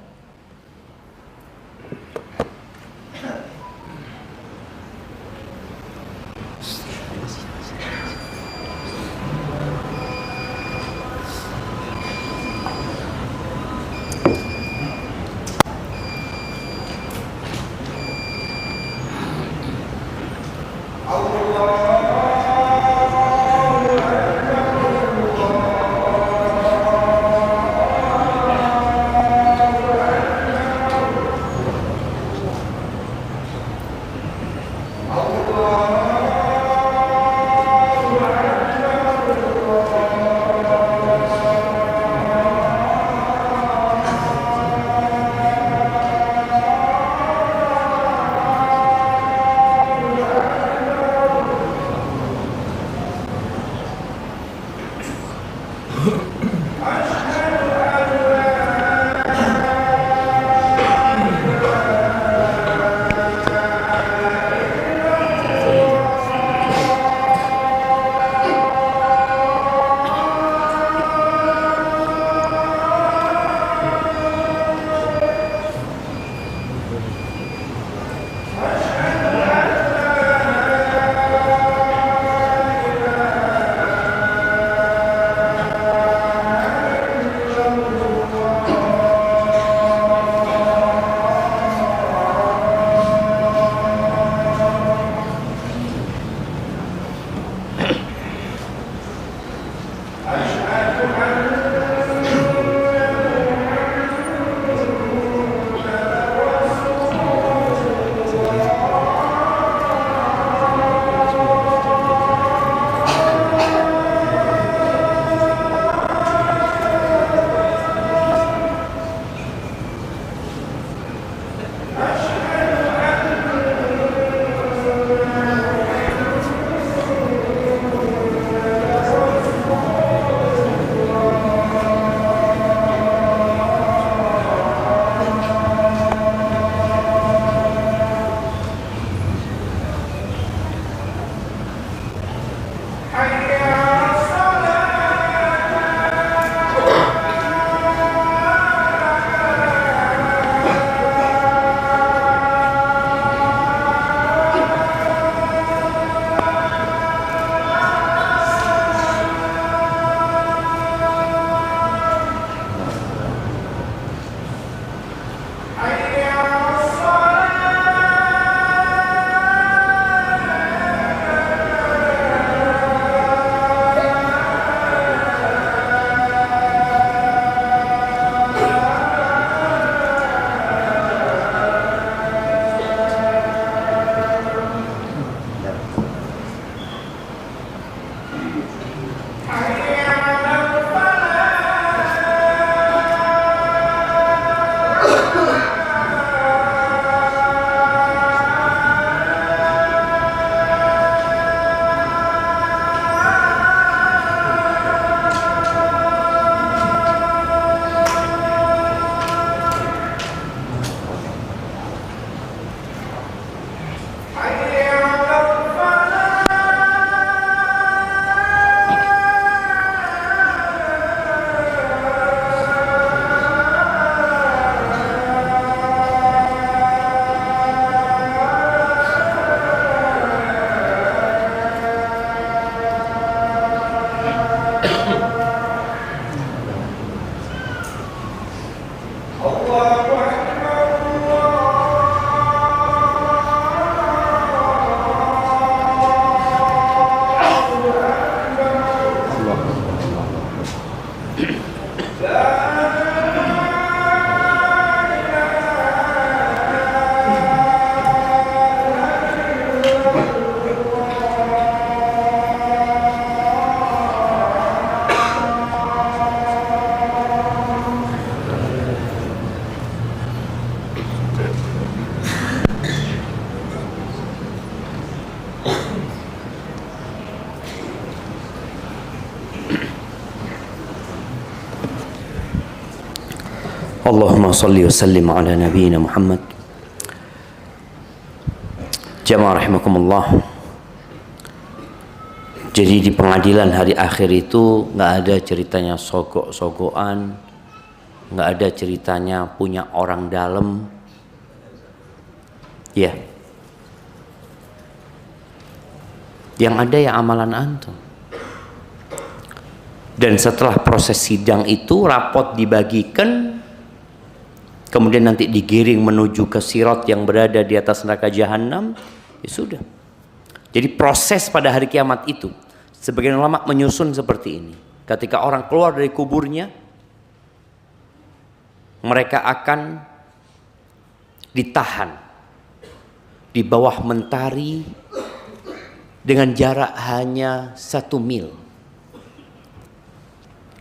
Allahumma salli wa sallim ala nabiyyina Muhammad. Jamaah rahimakumullah. Jadi di pengadilan hari akhir itu nggak ada ceritanya sogok-sogokan, nggak ada ceritanya punya orang dalam. Ya. Yang ada ya amalan antum. Dan setelah proses sidang itu rapot dibagikan, kemudian nanti digiring menuju ke sirat yang berada di atas neraka jahanam, ya sudah. Jadi proses pada hari kiamat itu, sebagian ulama menyusun seperti ini. Ketika orang keluar dari kuburnya, mereka akan ditahan di bawah mentari dengan jarak hanya 1 mil.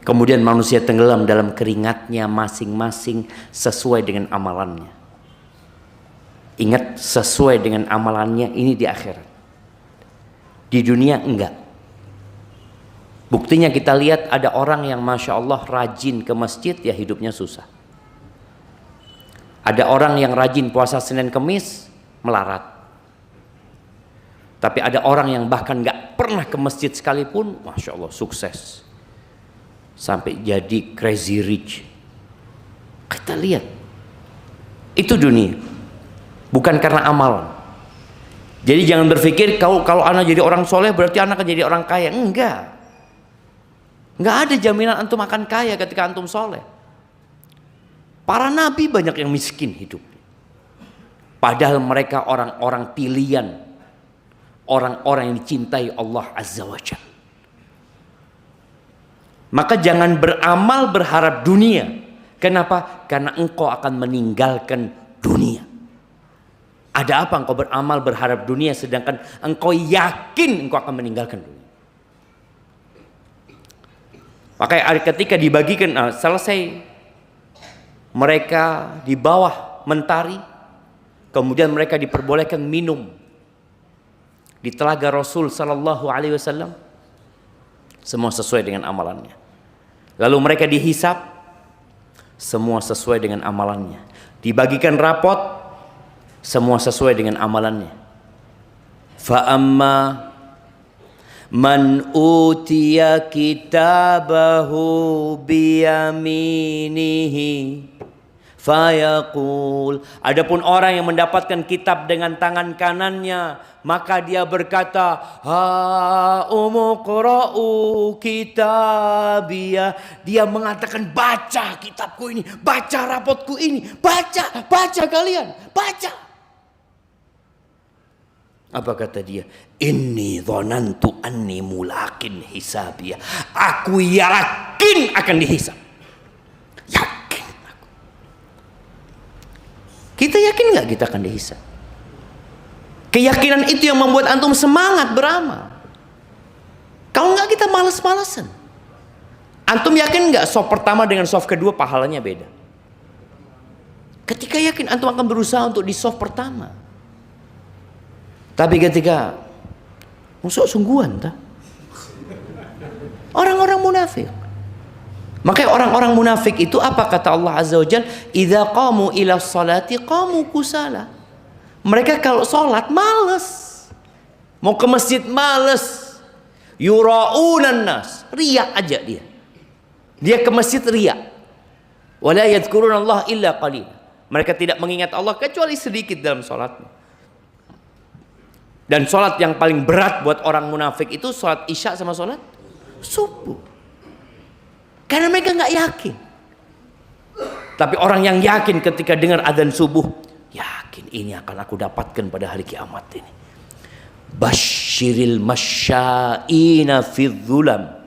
Kemudian manusia tenggelam dalam keringatnya masing-masing sesuai dengan amalannya. Ingat, sesuai dengan amalannya ini di akhirat. Di dunia enggak. Buktinya kita lihat ada orang yang Masya Allah rajin ke masjid, ya hidupnya susah. Ada orang yang rajin puasa Senin Kemis, melarat. Tapi ada orang yang bahkan enggak pernah ke masjid sekalipun, Masya Allah sukses. Sampai jadi crazy rich. Kita lihat, itu dunia, bukan karena amalan. Jadi jangan berpikir kalau anak jadi orang soleh berarti anak akan jadi orang kaya. Enggak ada jaminan antum akan kaya ketika antum soleh. Para nabi banyak yang miskin hidup, padahal mereka orang-orang pilihan, orang-orang yang dicintai Allah Azza wa Jalla. Maka jangan beramal berharap dunia. Kenapa? Karena engkau akan meninggalkan dunia. Ada apa engkau beramal berharap dunia sedangkan engkau yakin engkau akan meninggalkan dunia? Maka ketika dibagikan, selesai mereka di bawah mentari, kemudian mereka diperbolehkan minum di telaga Rasul Sallallahu Alaihi Wasallam, semua sesuai dengan amalannya. Lalu mereka dihisap, semua sesuai dengan amalannya. Dibagikan rapot, semua sesuai dengan amalannya. Fa'amma man utiya kitabahu biyaminihi fayaqul. Adapun orang yang mendapatkan kitab dengan tangan kanannya, maka dia berkata, ha umuqra'u kitabiyah. Dia mengatakan, baca kitabku ini, baca rapotku ini, baca kalian, baca. Apa kata dia? Inni dhanantu anni mulakin hisabiyah. Aku yakin akan dihisab. Yakin aku. Kita yakin nggak kita akan dihisab? Keyakinan itu yang membuat antum semangat beramal. Kalau nggak kita males-malesan. Antum yakin nggak soft pertama dengan soft kedua pahalanya beda? Ketika yakin, antum akan berusaha untuk di soft pertama. Tapi ketika musuh sungguhan, orang-orang munafik. Makanya orang-orang munafik itu apa kata Allah Azza wa Jalla? Idza qamu ila sholati qamu kusala. Mereka kalau sholat males. Mau ke masjid males. Yura'unan nas. Riya aja dia. Dia ke masjid riya. Wala yadhkuruna Allah illa qalil. Mereka tidak mengingat Allah kecuali sedikit dalam sholatnya. Dan sholat yang paling berat buat orang munafik itu sholat isya sama sholat subuh. Karena mereka nggak yakin. Tapi orang yang yakin ketika dengar adzan subuh, yakin ini akan aku dapatkan pada hari kiamat ini. Basyiril masya'ina fidh dhulam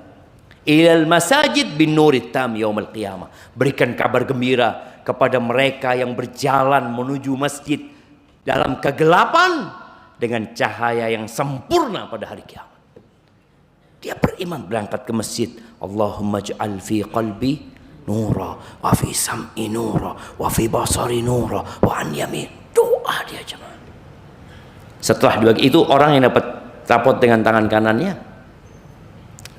ilal masajid bin nurit tam yaumil qiyamah. Berikan kabar gembira kepada mereka yang berjalan menuju masjid dalam kegelapan dengan cahaya yang sempurna pada hari kiamat. Dia beriman berangkat ke masjid. Allahumma ja'al fi qalbi nura wa fi sam'i nura wa fi basari nura wa an yamin. Doa dia jemaah. Setelah dua itu orang yang dapat rapot dengan tangan kanannya,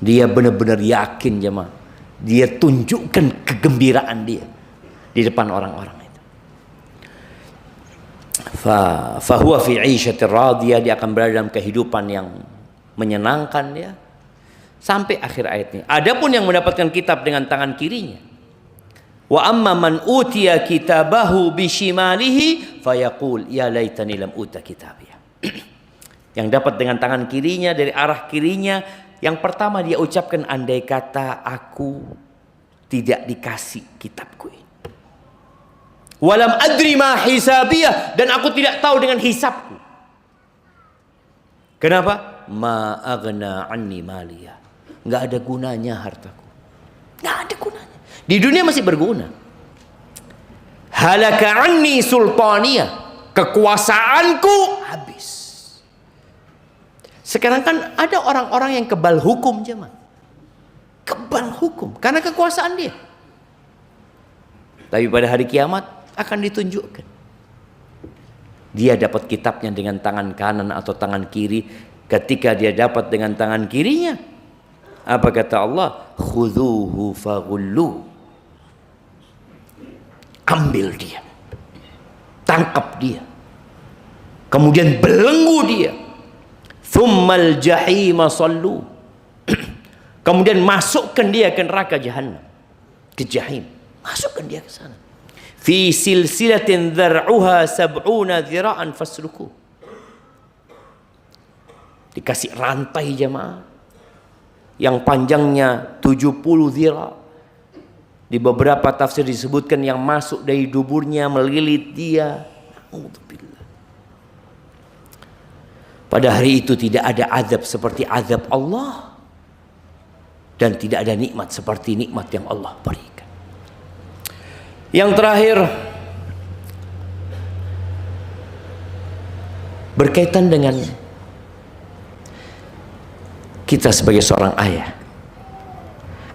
dia benar-benar yakin jemaah. Dia tunjukkan kegembiraan dia di depan orang-orang itu. Fahuwa fi 'ishatir radiyah, dia akan berada dalam kehidupan yang menyenangkan dia. Sampai akhir ayat ini. Adapun yang mendapatkan kitab dengan tangan kirinya, wa amma man utiya kitabahu bishimalihi fayaqul ya laitani lam uta kitabiyah. Yang dapat dengan tangan kirinya dari arah kirinya, yang pertama dia ucapkan, andai kata aku tidak dikasih kitabku ini. Walam adri ma hisabiyah, dan aku tidak tahu dengan hisabku. Kenapa? Ma aghna anni maliyah. Nggak ada gunanya hartaku. Nggak ada gunanya. Di dunia masih berguna. Halaka anni sultaniyah. Kekuasaanku habis. Sekarang kan ada orang-orang yang kebal hukum jemaah. Kebal hukum karena kekuasaan dia. Tapi pada hari kiamat akan ditunjukkan. Dia dapat kitabnya dengan tangan kanan atau tangan kiri. Ketika dia dapat dengan tangan kirinya, apa kata Allah? Khudhuhu faghullu. Ambil dia. Tangkap dia. Kemudian belenggu dia. Tsummal jahima sallu. Kemudian masukkan dia ke neraka Jahannam. Ke Jahim. Masukkan dia ke sana. Fi silsilatin dzar'uha sab'una dzira'an fasluku. Dikasih rantai jemaah yang panjangnya 70 dhira. Di beberapa tafsir disebutkan yang masuk dari duburnya melilit dia. Pada hari itu tidak ada azab seperti azab Allah, dan tidak ada nikmat seperti nikmat yang Allah berikan. Yang terakhir berkaitan dengan kita sebagai seorang ayah.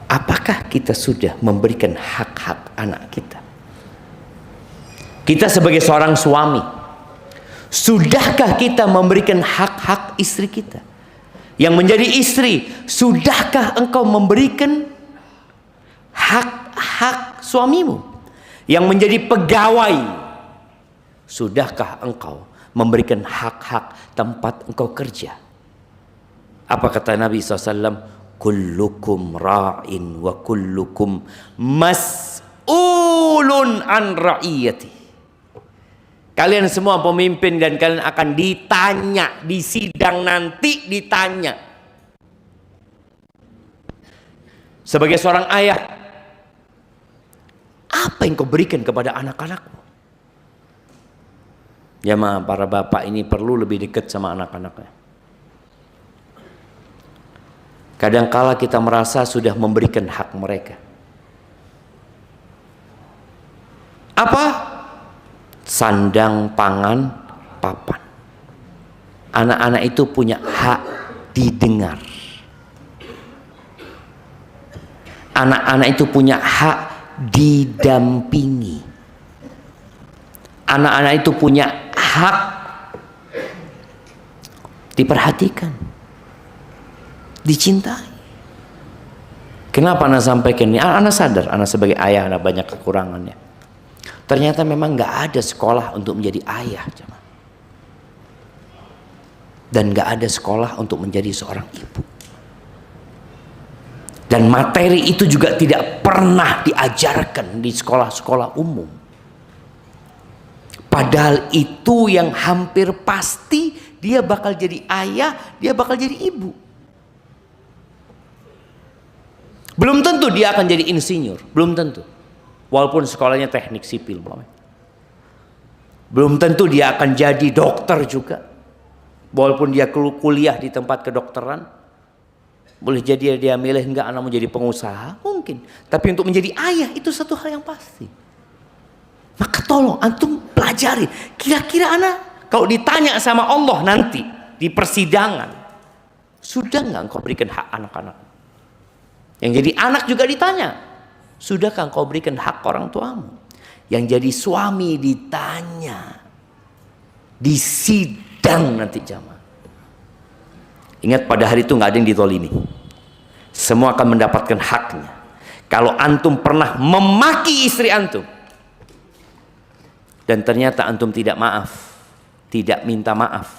Apakah kita sudah memberikan hak-hak anak kita? Kita sebagai seorang suami, sudahkah kita memberikan hak-hak istri kita? Yang menjadi istri, sudahkah engkau memberikan hak-hak suamimu? Yang menjadi pegawai, sudahkah engkau memberikan hak-hak tempat engkau kerja? Apa kata Nabi SAW? Kullukum ra'in wa kullukum mas'ulun an ra'iyati. Kalian semua pemimpin dan kalian akan ditanya di sidang nanti, ditanya. Sebagai seorang ayah, apa yang kau berikan kepada anak-anakmu? Ya ma, para bapak ini perlu lebih dekat sama anak-anaknya. Kadangkala kita merasa sudah memberikan hak mereka. Apa? Sandang, pangan, papan. Anak-anak itu punya hak didengar. Anak-anak itu punya hak didampingi. Anak-anak itu punya hak diperhatikan, dicintai. Kenapa anak sampaikan ini? Anak sadar, anak sebagai ayah anak banyak kekurangannya. Ternyata memang nggak ada sekolah untuk menjadi ayah, dan nggak ada sekolah untuk menjadi seorang ibu. Dan materi itu juga tidak pernah diajarkan di sekolah-sekolah umum. Padahal itu yang hampir pasti dia bakal jadi ayah, dia bakal jadi ibu. Belum tentu dia akan jadi insinyur, belum tentu. Walaupun sekolahnya teknik sipil, belum tentu dia akan jadi dokter juga. Walaupun dia kuliah di tempat kedokteran, boleh jadi dia milih enggak anak mau jadi pengusaha, mungkin. Tapi untuk menjadi ayah itu satu hal yang pasti. Maka tolong antum pelajari. Kira-kira anak kalau ditanya sama Allah nanti di persidangan, sudah enggak engkau berikan hak anak-anak? Yang jadi anak juga ditanya, sudahkah engkau berikan hak orang tuamu? Yang jadi suami ditanya di sidang nanti jamaah. Ingat, pada hari itu nggak ada yang ditolimi. Semua akan mendapatkan haknya. Kalau antum pernah memaki istri antum dan ternyata antum tidak maaf, tidak minta maaf,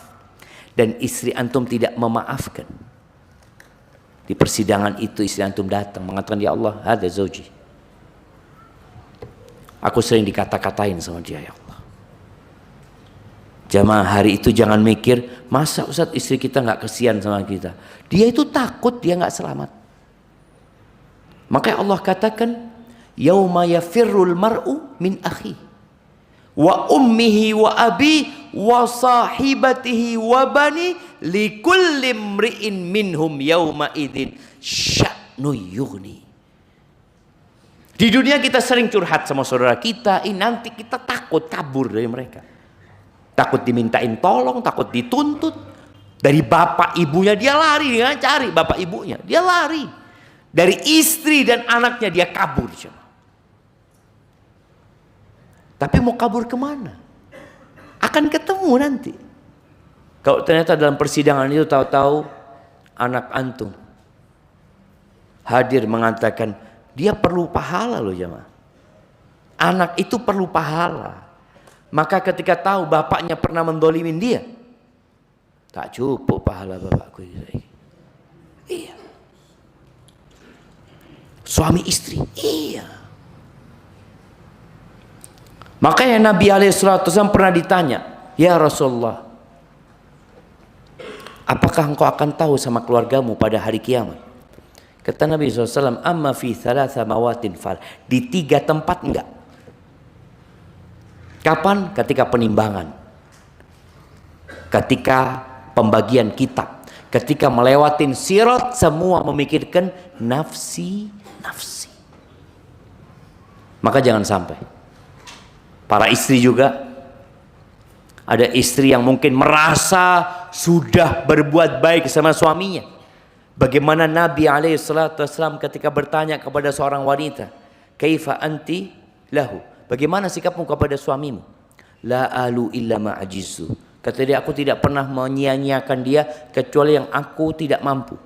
dan istri antum tidak memaafkan, di persidangan itu istri antum datang mengatakan, ya Allah, hadza zauji, aku sering dikata-katain sama dia, ya Allah. Jamaah, hari itu jangan mikir, masa Ustaz istri kita nggak kesian sama kita. Dia itu takut dia nggak selamat. Makanya Allah katakan, yauma yafirrul mar'u min akhi wa ummihi wa abi wa sahibatihi wa bani likulli imri'in minhum yauma idzin sya'nu yughni. Di dunia kita sering curhat sama saudara kita, nanti kita takut kabur dari mereka. Takut dimintain tolong, takut dituntut. Dari bapak ibunya dia lari, dia cari bapak ibunya, dia lari. Dari istri dan anaknya dia kabur. Tapi mau kabur kemana? Akan ketemu nanti. Kalau ternyata dalam persidangan itu tahu-tahu anak antum hadir mengatakan dia perlu pahala loh jemaah. Anak itu perlu pahala. Maka ketika tahu bapaknya pernah mendolimin dia, tak cukup pahala bapakku ini. Iya. Suami istri, iya. Makanya Nabi SAW pernah ditanya, ya Rasulullah, apakah engkau akan tahu sama keluargamu pada hari kiamat? Kata Nabi SAW, amma fi thalatha mawatin fal, di 3 tempat enggak. Kapan? Ketika penimbangan, ketika pembagian kitab, ketika melewatin sirat, semua memikirkan nafsi. Maka jangan sampai. Para istri juga, ada istri yang mungkin merasa sudah berbuat baik sama suaminya. Bagaimana Nabi SAW ketika bertanya kepada seorang wanita, kaifa anti lahu, bagaimana sikapmu kepada suamimu? La alu illa ma'ajizu, kata dia, aku tidak pernah menyia-nyiakan dia kecuali yang aku tidak mampu.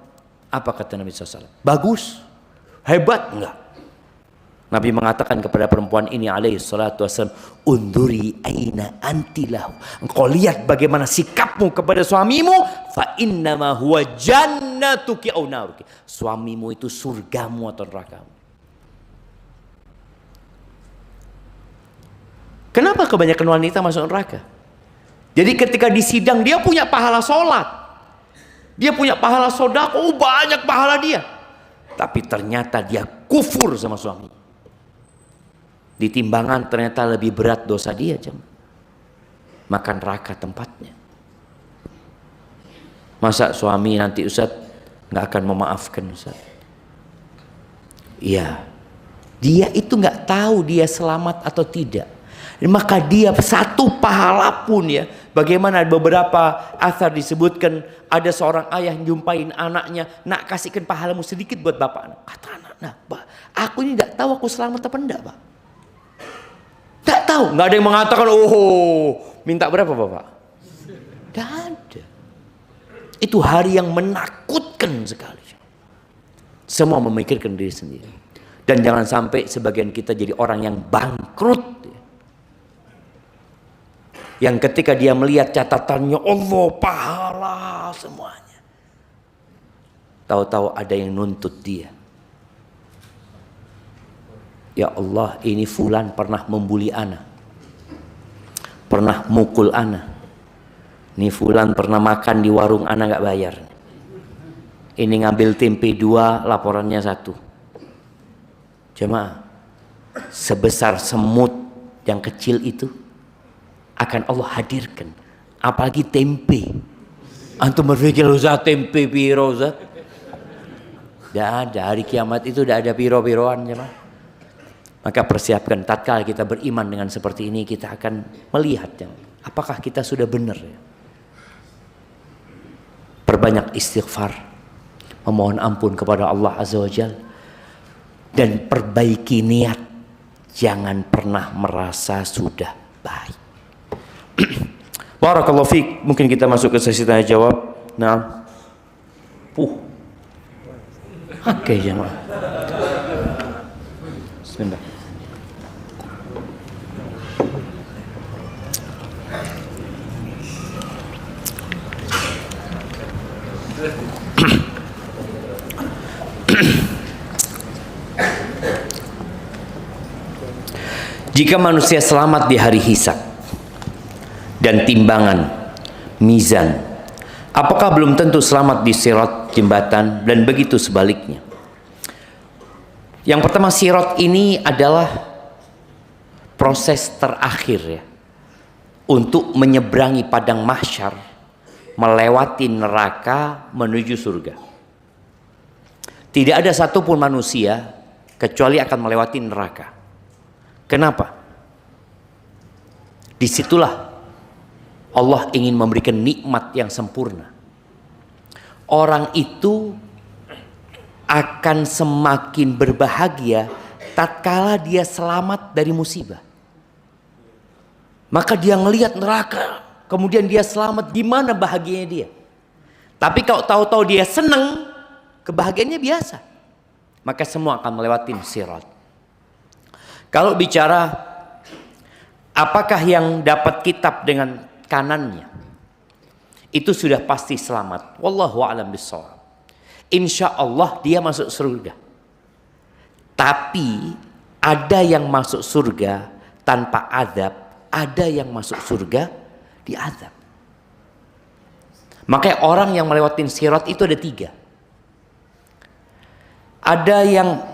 Apa kata Nabi SAW? Bagus, hebat, enggak? Nabi mengatakan kepada perempuan ini alaihissalam, unduri aina antilahu, engkau lihat bagaimana sikapmu kepada suamimu, fa innama huwa jannatuki au naruki, suamimu itu surgamu atau nerakamu. Kenapa kebanyakan wanita masuk neraka? Jadi ketika di sidang dia punya pahala sholat, dia punya pahala sedekah, banyak pahala dia, tapi ternyata dia kufur sama suami. Di timbangan ternyata lebih berat dosa dia, maka neraka tempatnya. Masa suami nanti Ustaz nggak akan memaafkan Ustaz? Iya, dia itu nggak tahu dia selamat atau tidak. Maka dia satu pahala pun ya. Bagaimana beberapa asar disebutkan ada seorang ayah jumpain anaknya, nak kasihkan pahalamu sedikit buat bapak. Kata anak, nah Aku ini tidak tahu aku selamat apa enggak, Pak. Tidak tahu. Nggak ada yang mengatakan, oh, minta berapa, Bapak? Tidak ada. Itu hari yang menakutkan sekali. Semua memikirkan diri sendiri. Dan jangan sampai sebagian kita jadi orang yang bangkrut. Yang ketika dia melihat catatannya, Allah, pahala semuanya. Tahu-tahu ada yang nuntut dia. Ya Allah, ini fulan pernah membuli ana. Pernah mukul ana. Ini fulan pernah makan di warung ana nggak bayar. Ini ngambil tempe 2, laporannya 1. Jemaah, sebesar semut yang kecil itu akan Allah hadirkan. Apalagi tempe. Antum berpikir, Ustaz, tempe piro, Ustaz? Tidak ada. Hari kiamat itu tidak ada piro-piroan, jemaah. Maka persiapkan, tatkala kita beriman dengan seperti ini, kita akan melihat apakah kita sudah benar ya. Perbanyak istighfar, memohon ampun kepada Allah Azza wa Jalla, dan perbaiki niat. Jangan pernah merasa sudah baik. Barakallahu fiik. Mungkin kita masuk ke sesi tanya jawab. Nah, oke, jemaah. Bismillah. Jika manusia selamat di hari hisab dan timbangan, mizan, apakah belum tentu selamat di sirat, jembatan, dan begitu sebaliknya? Yang pertama, sirat ini adalah proses terakhir ya, untuk menyeberangi padang mahsyar, melewati neraka menuju surga. Tidak ada satupun manusia kecuali akan melewati neraka. Kenapa? Disitulah Allah ingin memberikan nikmat yang sempurna. Orang itu akan semakin berbahagia tatkala dia selamat dari musibah. Maka dia ngelihat neraka, kemudian dia selamat, gimana bahagianya dia? Tapi kalau tahu-tahu dia senang, kebahagiaannya biasa. Maka semua akan melewati sirat. Kalau bicara apakah yang dapat kitab dengan kanannya, itu sudah pasti selamat. Wallahu a'lam bishawab. Insya Allah dia masuk surga. Tapi ada yang masuk surga tanpa azab, ada yang masuk surga diazab. Makanya orang yang melewati sirat itu ada 3. Ada yang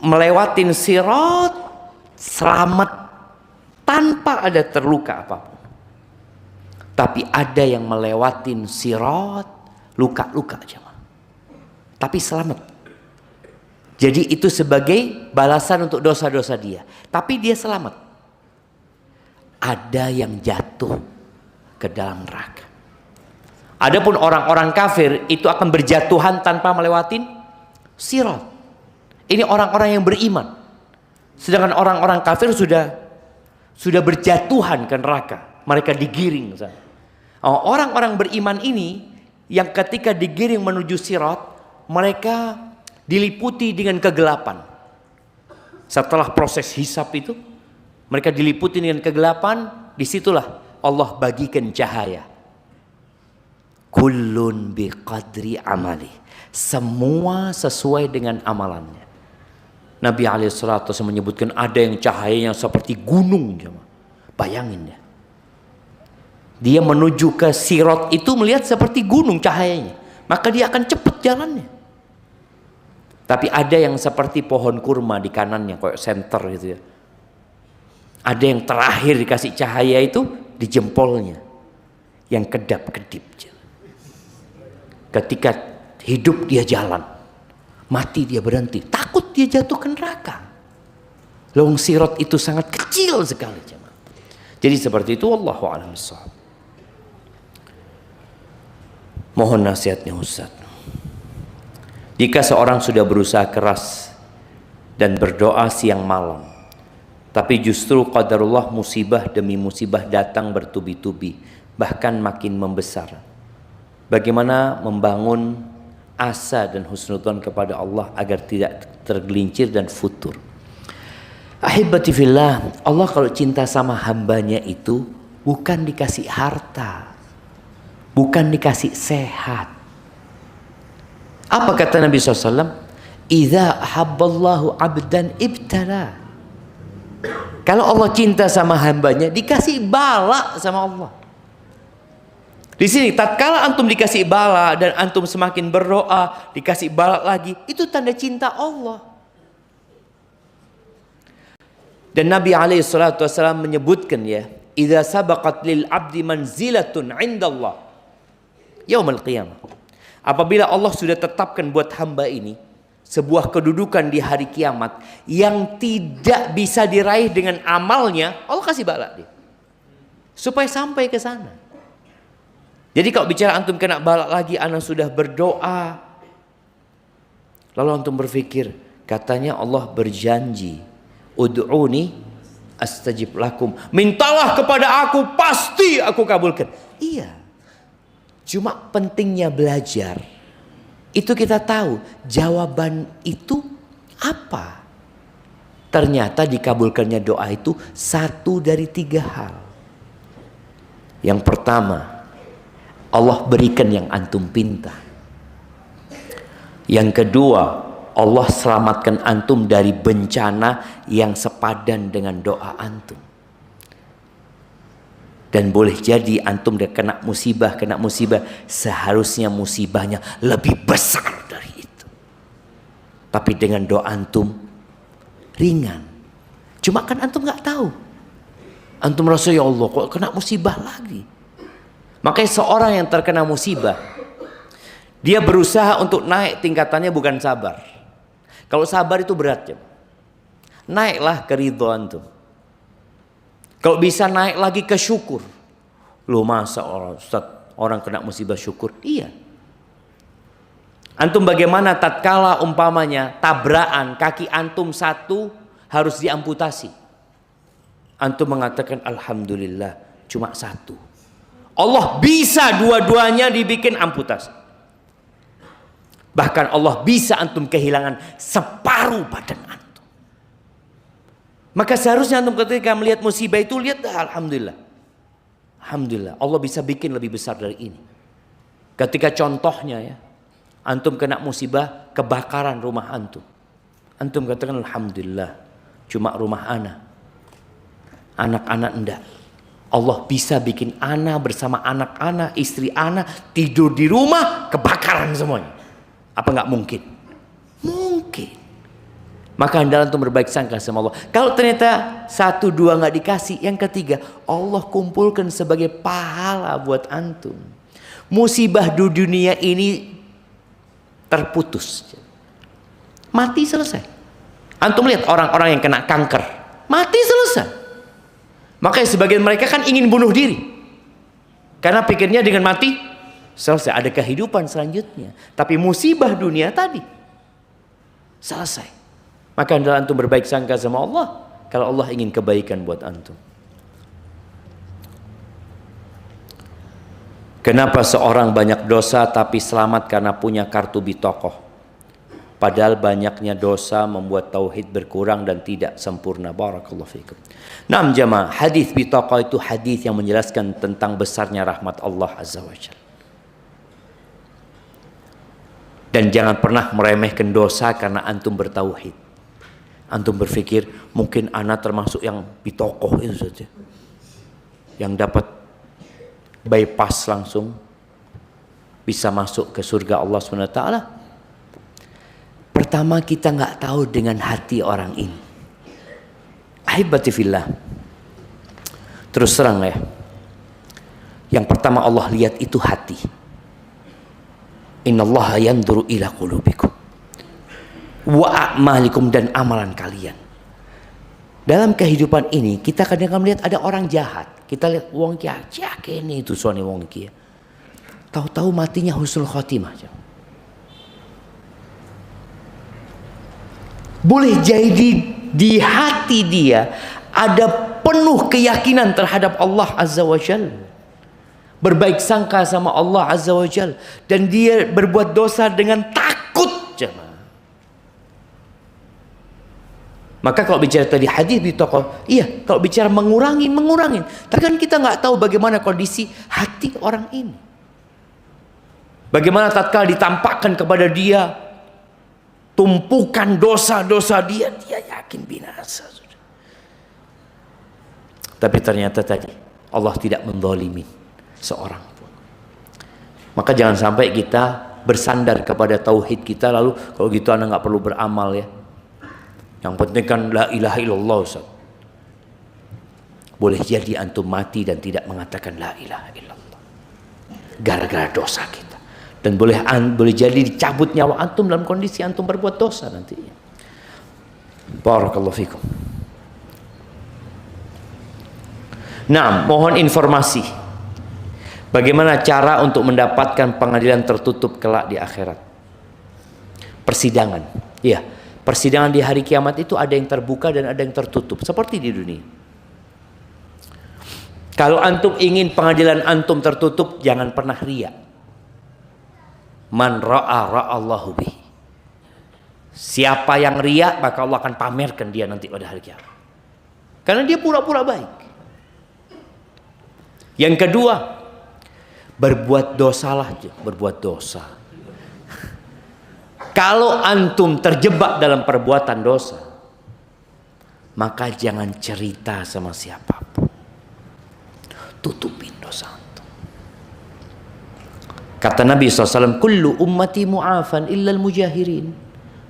melewati sirat selamat tanpa ada terluka apapun. Tapi ada yang melewati sirat luka-luka aja, tapi selamat. Jadi itu sebagai balasan untuk dosa-dosa dia, tapi dia selamat. Ada yang jatuh ke dalam neraka. Adapun orang-orang kafir itu akan berjatuhan tanpa melewati sirat. Ini orang-orang yang beriman. Sedangkan orang-orang kafir sudah berjatuhan ke neraka. Mereka digiring. Orang-orang beriman ini yang ketika digiring menuju sirat, mereka diliputi dengan kegelapan. Setelah proses hisab itu, mereka diliputi dengan kegelapan. Disitulah Allah bagikan cahaya. Kullun biqadri amali. Semua sesuai dengan amalannya. Nabi alaihissalatu menyebutkan ada yang cahayanya seperti gunung. Bayangin ya. Dia menuju ke sirat itu melihat seperti gunung cahayanya. Maka dia akan cepat jalannya. Tapi ada yang seperti pohon kurma di kanannya, kayak senter gitu ya. Ada yang terakhir dikasih cahaya itu di jempolnya. Yang kedap-kedip. Ketika hidup dia jalan. Mati dia berhenti, takut dia jatuh ke neraka. Long sirat itu sangat kecil sekali. Jadi seperti itu, wallahu a'lam bishawab. Mohon nasihatnya Ustaz. Jika seorang sudah berusaha keras dan berdoa siang malam. Tapi justru qadarullah musibah demi musibah datang bertubi-tubi, bahkan makin membesar. Bagaimana membangun asa dan husnudzon kepada Allah agar tidak tergelincir dan futur. Ahibati fillah, Allah kalau cinta sama hambanya itu bukan dikasih harta, bukan dikasih sehat. Apa kata Nabi SAW? Idza ahabballahu abdan ibtala. Kalau Allah cinta sama hambanya, dikasih bala sama Allah. Di sini, tatkala antum dikasih bala dan antum semakin berdoa, dikasih bala lagi, itu tanda cinta Allah. Dan Nabi SAW menyebutkan ya, idza sabaqat lil abdi manzilatun indallah yaumil qiyamah. Apabila Allah sudah tetapkan buat hamba ini sebuah kedudukan di hari kiamat yang tidak bisa diraih dengan amalnya, Allah kasih bala dia supaya sampai ke sana. Jadi kalau bicara antum kena bala lagi, anak sudah berdoa, lalu antum berpikir, katanya Allah berjanji, ud'uni astajib lakum, mintalah kepada aku pasti aku kabulkan. Iya, cuma pentingnya belajar. Itu kita tahu jawaban itu apa. Ternyata dikabulkannya doa itu satu dari 3 hal. Yang pertama, Allah berikan yang antum pinta. Yang kedua, Allah selamatkan antum dari bencana yang sepadan dengan doa antum. Dan boleh jadi antum udah kena musibah, seharusnya musibahnya lebih besar dari itu. Tapi dengan doa antum ringan. Cuma kan antum nggak tahu. Antum merasa ya Allah kok kena musibah lagi. Makanya seorang yang terkena musibah, dia berusaha untuk naik tingkatannya, bukan sabar. Kalau sabar itu berat ya. Naiklah ke ridho antum. Kalau bisa naik lagi ke syukur. Loh masa orang kena musibah syukur? Iya. Antum bagaimana tatkala umpamanya tabrakan kaki antum satu harus diamputasi. Antum mengatakan alhamdulillah cuma satu. Allah bisa dua-duanya dibikin amputasi. Bahkan Allah bisa antum kehilangan separuh badan antum. Maka seharusnya antum ketika melihat musibah itu lihat alhamdulillah. Alhamdulillah Allah bisa bikin lebih besar dari ini. Ketika contohnya ya, antum kena musibah kebakaran rumah antum. Antum katakan alhamdulillah cuma rumah anak-anak enggak. Allah bisa bikin ana bersama anak-anak, istri ana tidur di rumah kebakaran semuanya. Apa enggak mungkin? Mungkin. Maka hendaklah antum berbaik sangka sama Allah. Kalau ternyata 1, 2 nggak dikasih, yang ketiga Allah kumpulkan sebagai pahala buat antum. Musibah di dunia ini terputus, mati selesai. Antum lihat orang-orang yang kena kanker, mati selesai. Makanya sebagian mereka kan ingin bunuh diri karena pikirnya dengan mati selesai, ada kehidupan selanjutnya. Tapi musibah dunia tadi selesai. Maka hendaklah antum berbaik sangka sama Allah kalau Allah ingin kebaikan buat antum. Kenapa seorang banyak dosa tapi selamat karena punya kartu bitokoh? Padahal banyaknya dosa membuat tauhid berkurang dan tidak sempurna. Barakallahu fikum. Naam jamaah, hadis bitokoh itu hadis yang menjelaskan tentang besarnya rahmat Allah Azza wa Jalla. Dan jangan pernah meremehkan dosa karena antum bertauhid. Antum berpikir mungkin anak termasuk yang bitokoh itu saja, yang dapat bypass langsung bisa masuk ke surga Allah SWT. Pertama, kita nggak tahu dengan hati orang ini. Ahibati fillah, terus terang ya, yang pertama Allah lihat itu hati. Innallaha yanzuru ila qulubikum wa a'malikum, dan amalan kalian. Dalam kehidupan ini kita kadang-kadang melihat ada orang jahat, kita lihat wong kia cak ini itu suami wong kia, tahu-tahu matinya husnul khotimah. Boleh jadi di hati dia ada penuh keyakinan terhadap Allah Azza wa Jal, berbaik sangka sama Allah Azza wa Jal, dan dia berbuat dosa dengan takut, jemaah. Maka kalau bicara tadi hadis di tokoh, iya, kalau bicara mengurangin. Tapi kan kita nggak tahu bagaimana kondisi hati orang ini. Bagaimana tatkala ditampakkan kepada dia tumpukan dosa-dosa dia yakin binasa. Tapi ternyata tadi Allah tidak menzalimi seorang pun. Maka jangan sampai kita bersandar kepada tauhid kita lalu kalau gitu anda nggak perlu beramal ya. Yang penting kan la ilaha illallah, Ustaz. Boleh jadi antum mati dan tidak mengatakan la ilaha illallah gara-gara dosa kita. Dan boleh jadi dicabut nyawa antum dalam kondisi antum berbuat dosa nantinya. Barakallahu fikum. Nah, mohon informasi. Bagaimana cara untuk mendapatkan pengadilan tertutup kelak di akhirat? Persidangan. Iya, persidangan di hari kiamat itu ada yang terbuka dan ada yang tertutup, seperti di dunia. Kalau antum ingin pengadilan antum tertutup, jangan pernah riya. Man ra'a ra'allahu bih. Siapa yang riya, maka Allah akan pamerkan dia nanti pada hari kiamat. Karena dia pura-pura baik. Yang kedua, berbuat dosalah, berbuat dosa. Kalau antum terjebak dalam perbuatan dosa, maka jangan cerita sama siapapun. Tutupin dosa antum. Kata Nabi SAW, kullu ummati mu'afan illal mujahirin.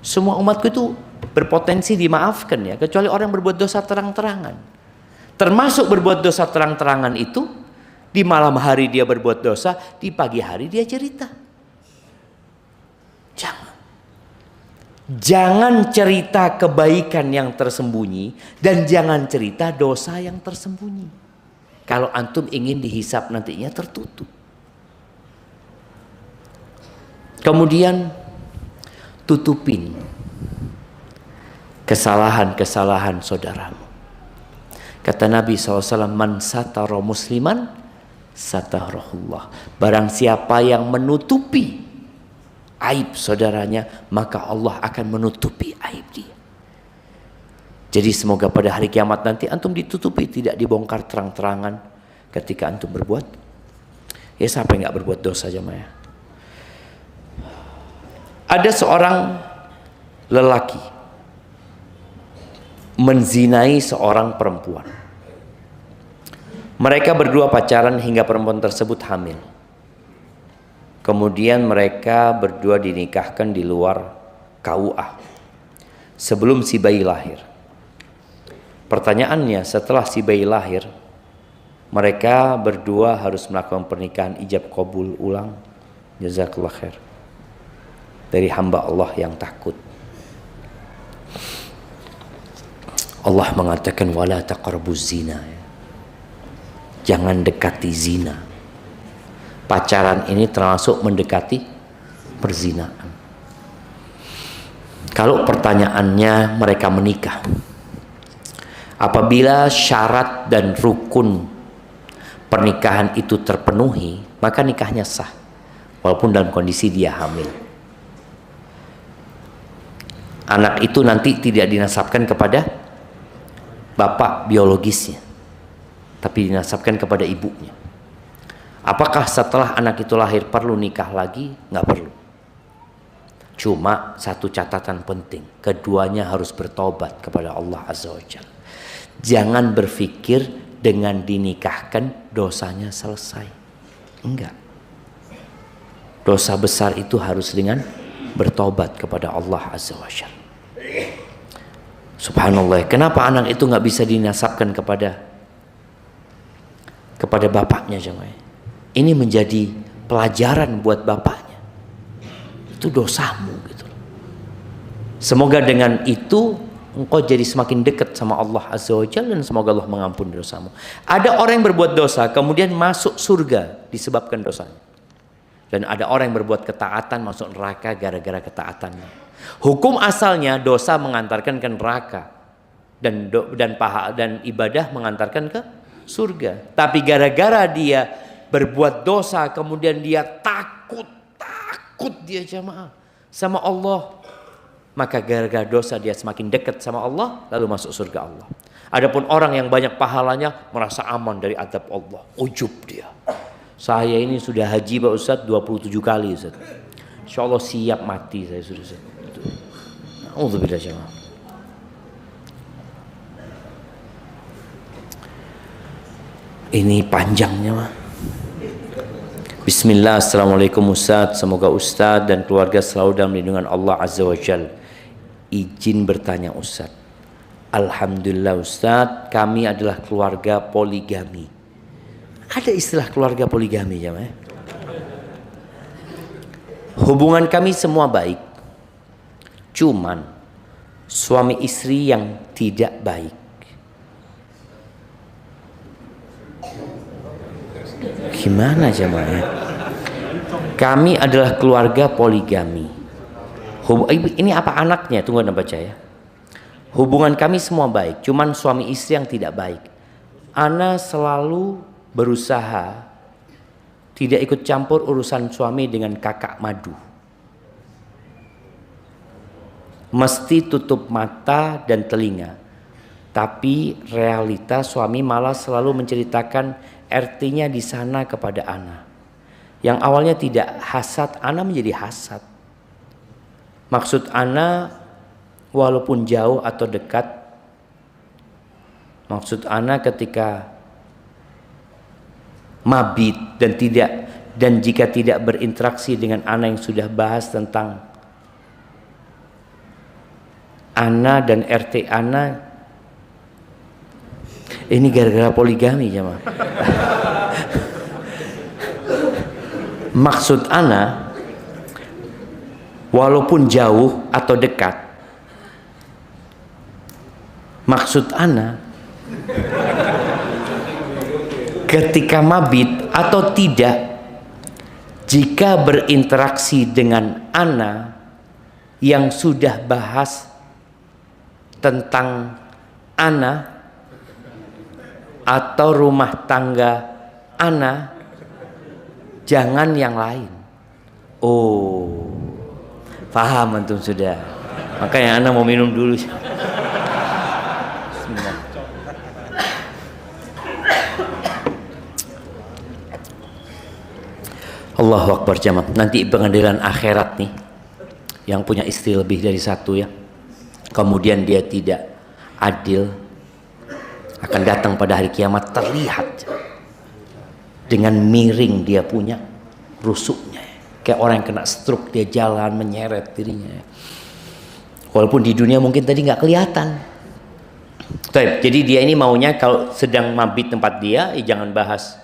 Semua umatku itu berpotensi dimaafkan ya, kecuali orang yang berbuat dosa terang-terangan. Termasuk berbuat dosa terang-terangan itu, di malam hari dia berbuat dosa, di pagi hari dia cerita. Jangan cerita kebaikan yang tersembunyi, dan jangan cerita dosa yang tersembunyi. Kalau antum ingin dihisap nantinya tertutup. Kemudian tutupin kesalahan-kesalahan saudaramu. Kata Nabi SAW, man satara musliman satarahullah. Barang siapa yang menutupi aib saudaranya, maka Allah akan menutupi aib dia. Jadi semoga pada hari kiamat nanti antum ditutupi, tidak dibongkar terang-terangan ketika antum berbuat. Ya siapa yang nggak berbuat dosa jemaah? Ada seorang lelaki menzinai seorang perempuan. Mereka berdua pacaran hingga perempuan tersebut hamil. Kemudian mereka berdua dinikahkan di luar KUA sebelum si bayi lahir. Pertanyaannya, setelah si bayi lahir, mereka berdua harus melakukan pernikahan ijab qabul ulang. Jazakallah khair. Dari hamba Allah yang takut. Allah mengatakan wala taqrabuz zina. Jangan dekati zina. Pacaran ini termasuk mendekati perzinaan. Kalau pertanyaannya mereka menikah, apabila syarat dan rukun pernikahan itu terpenuhi, maka nikahnya sah walaupun dalam kondisi dia hamil. Anak itu nanti tidak dinasabkan kepada bapak biologisnya, tapi dinasabkan kepada ibunya. Apakah setelah anak itu lahir perlu nikah lagi? Nggak perlu. Cuma satu catatan penting, keduanya harus bertobat kepada Allah Azza wa Jalla. Jangan berpikir dengan dinikahkan dosanya selesai. Enggak. Dosa besar itu harus dengan bertobat kepada Allah Azza wa Jalla. Subhanallah, kenapa anak itu nggak bisa dinasabkan kepada bapaknya jemaah? Ini menjadi pelajaran buat bapaknya. Itu dosamu gitu. Semoga dengan itu engkau jadi semakin dekat sama Allah Azza wa Jalla dan semoga Allah mengampuni dosamu. Ada orang yang berbuat dosa kemudian masuk surga disebabkan dosanya. Dan ada orang yang berbuat ketaatan masuk neraka gara-gara ketaatannya. Hukum asalnya dosa mengantarkan ke neraka dan ibadah mengantarkan ke surga. Tapi gara-gara dia berbuat dosa, kemudian dia takut dia jamaah sama Allah, maka gara-gara dosa dia semakin dekat sama Allah, lalu masuk surga Allah. Adapun orang yang banyak pahalanya merasa aman dari azab Allah, ujub dia. Saya ini sudah haji Pak Ustaz 27 kali Ustaz. Insyaallah siap mati saya sudah Ustaz. Alhamdulillah jemaah. Ini panjangnya mah. Bismillah, assalamualaikum Ustaz. Semoga Ustaz dan keluarga selalu dalam lindungan Allah Azza wa Jal. Izin bertanya Ustaz. Alhamdulillah Ustaz, kami adalah keluarga poligami. Ada istilah keluarga poligami ya, hubungan kami semua baik. Cuman suami istri yang tidak baik. Gimana jemaah? Kami adalah keluarga poligami. Ini apa anaknya? Tunggu anda baca ya. Hubungan kami semua baik, cuman suami istri yang tidak baik. Ana selalu berusaha tidak ikut campur urusan suami dengan kakak madu. Mesti tutup mata dan telinga. Tapi realita suami malah selalu menceritakan RT-nya di sana kepada Ana. Yang awalnya tidak hasad, Ana menjadi hasad. Maksud Ana walaupun jauh atau dekat, maksud Ana ketika mabit dan jika tidak berinteraksi dengan Ana yang sudah bahas tentang Ana dan RT Ana, ini gara-gara poligami jemaah. Maksud Ana walaupun jauh atau dekat, maksud Ana ketika mabit atau tidak, jika berinteraksi dengan Ana yang sudah bahas tentang Ana atau rumah tangga Ana, jangan yang lain. Oh, paham antum sudah. Makanya Ana mau minum dulu. Allahu Akbar jamaah. Nanti pengadilan akhirat nih, yang punya istri lebih dari satu ya, kemudian dia tidak adil, akan datang pada hari kiamat terlihat dengan miring dia punya rusuknya, kayak orang yang kena stroke, dia jalan menyeret dirinya. Walaupun di dunia mungkin tadi nggak kelihatan. Jadi dia ini maunya kalau sedang mabit tempat dia, jangan bahas.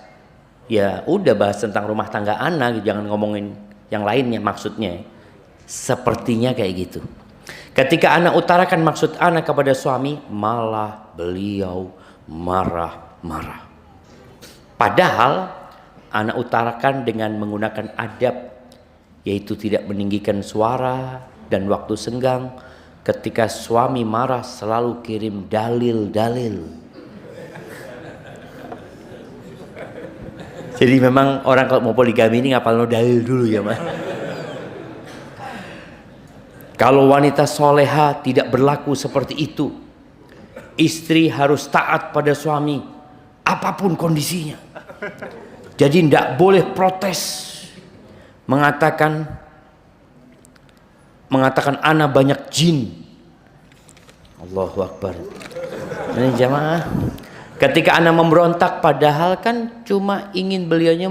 Ya udah bahas tentang rumah tangga Ana, jangan ngomongin yang lainnya maksudnya. Sepertinya kayak gitu. Ketika Ana utarakan maksud Ana kepada suami, malah beliau marah-marah. Padahal Ana utarakan dengan menggunakan adab, yaitu tidak meninggikan suara dan waktu senggang. Ketika suami marah selalu kirim dalil-dalil. Jadi memang orang kalau mau poligami ini ngapal dalil dulu ya mas. Kalau wanita soleha tidak berlaku seperti itu. Istri harus taat pada suami apapun kondisinya. Jadi tidak boleh protes, mengatakan ana banyak jin. Allahu Akbar. Ini jamaah. Ketika ana memberontak, padahal kan cuma ingin beliaunya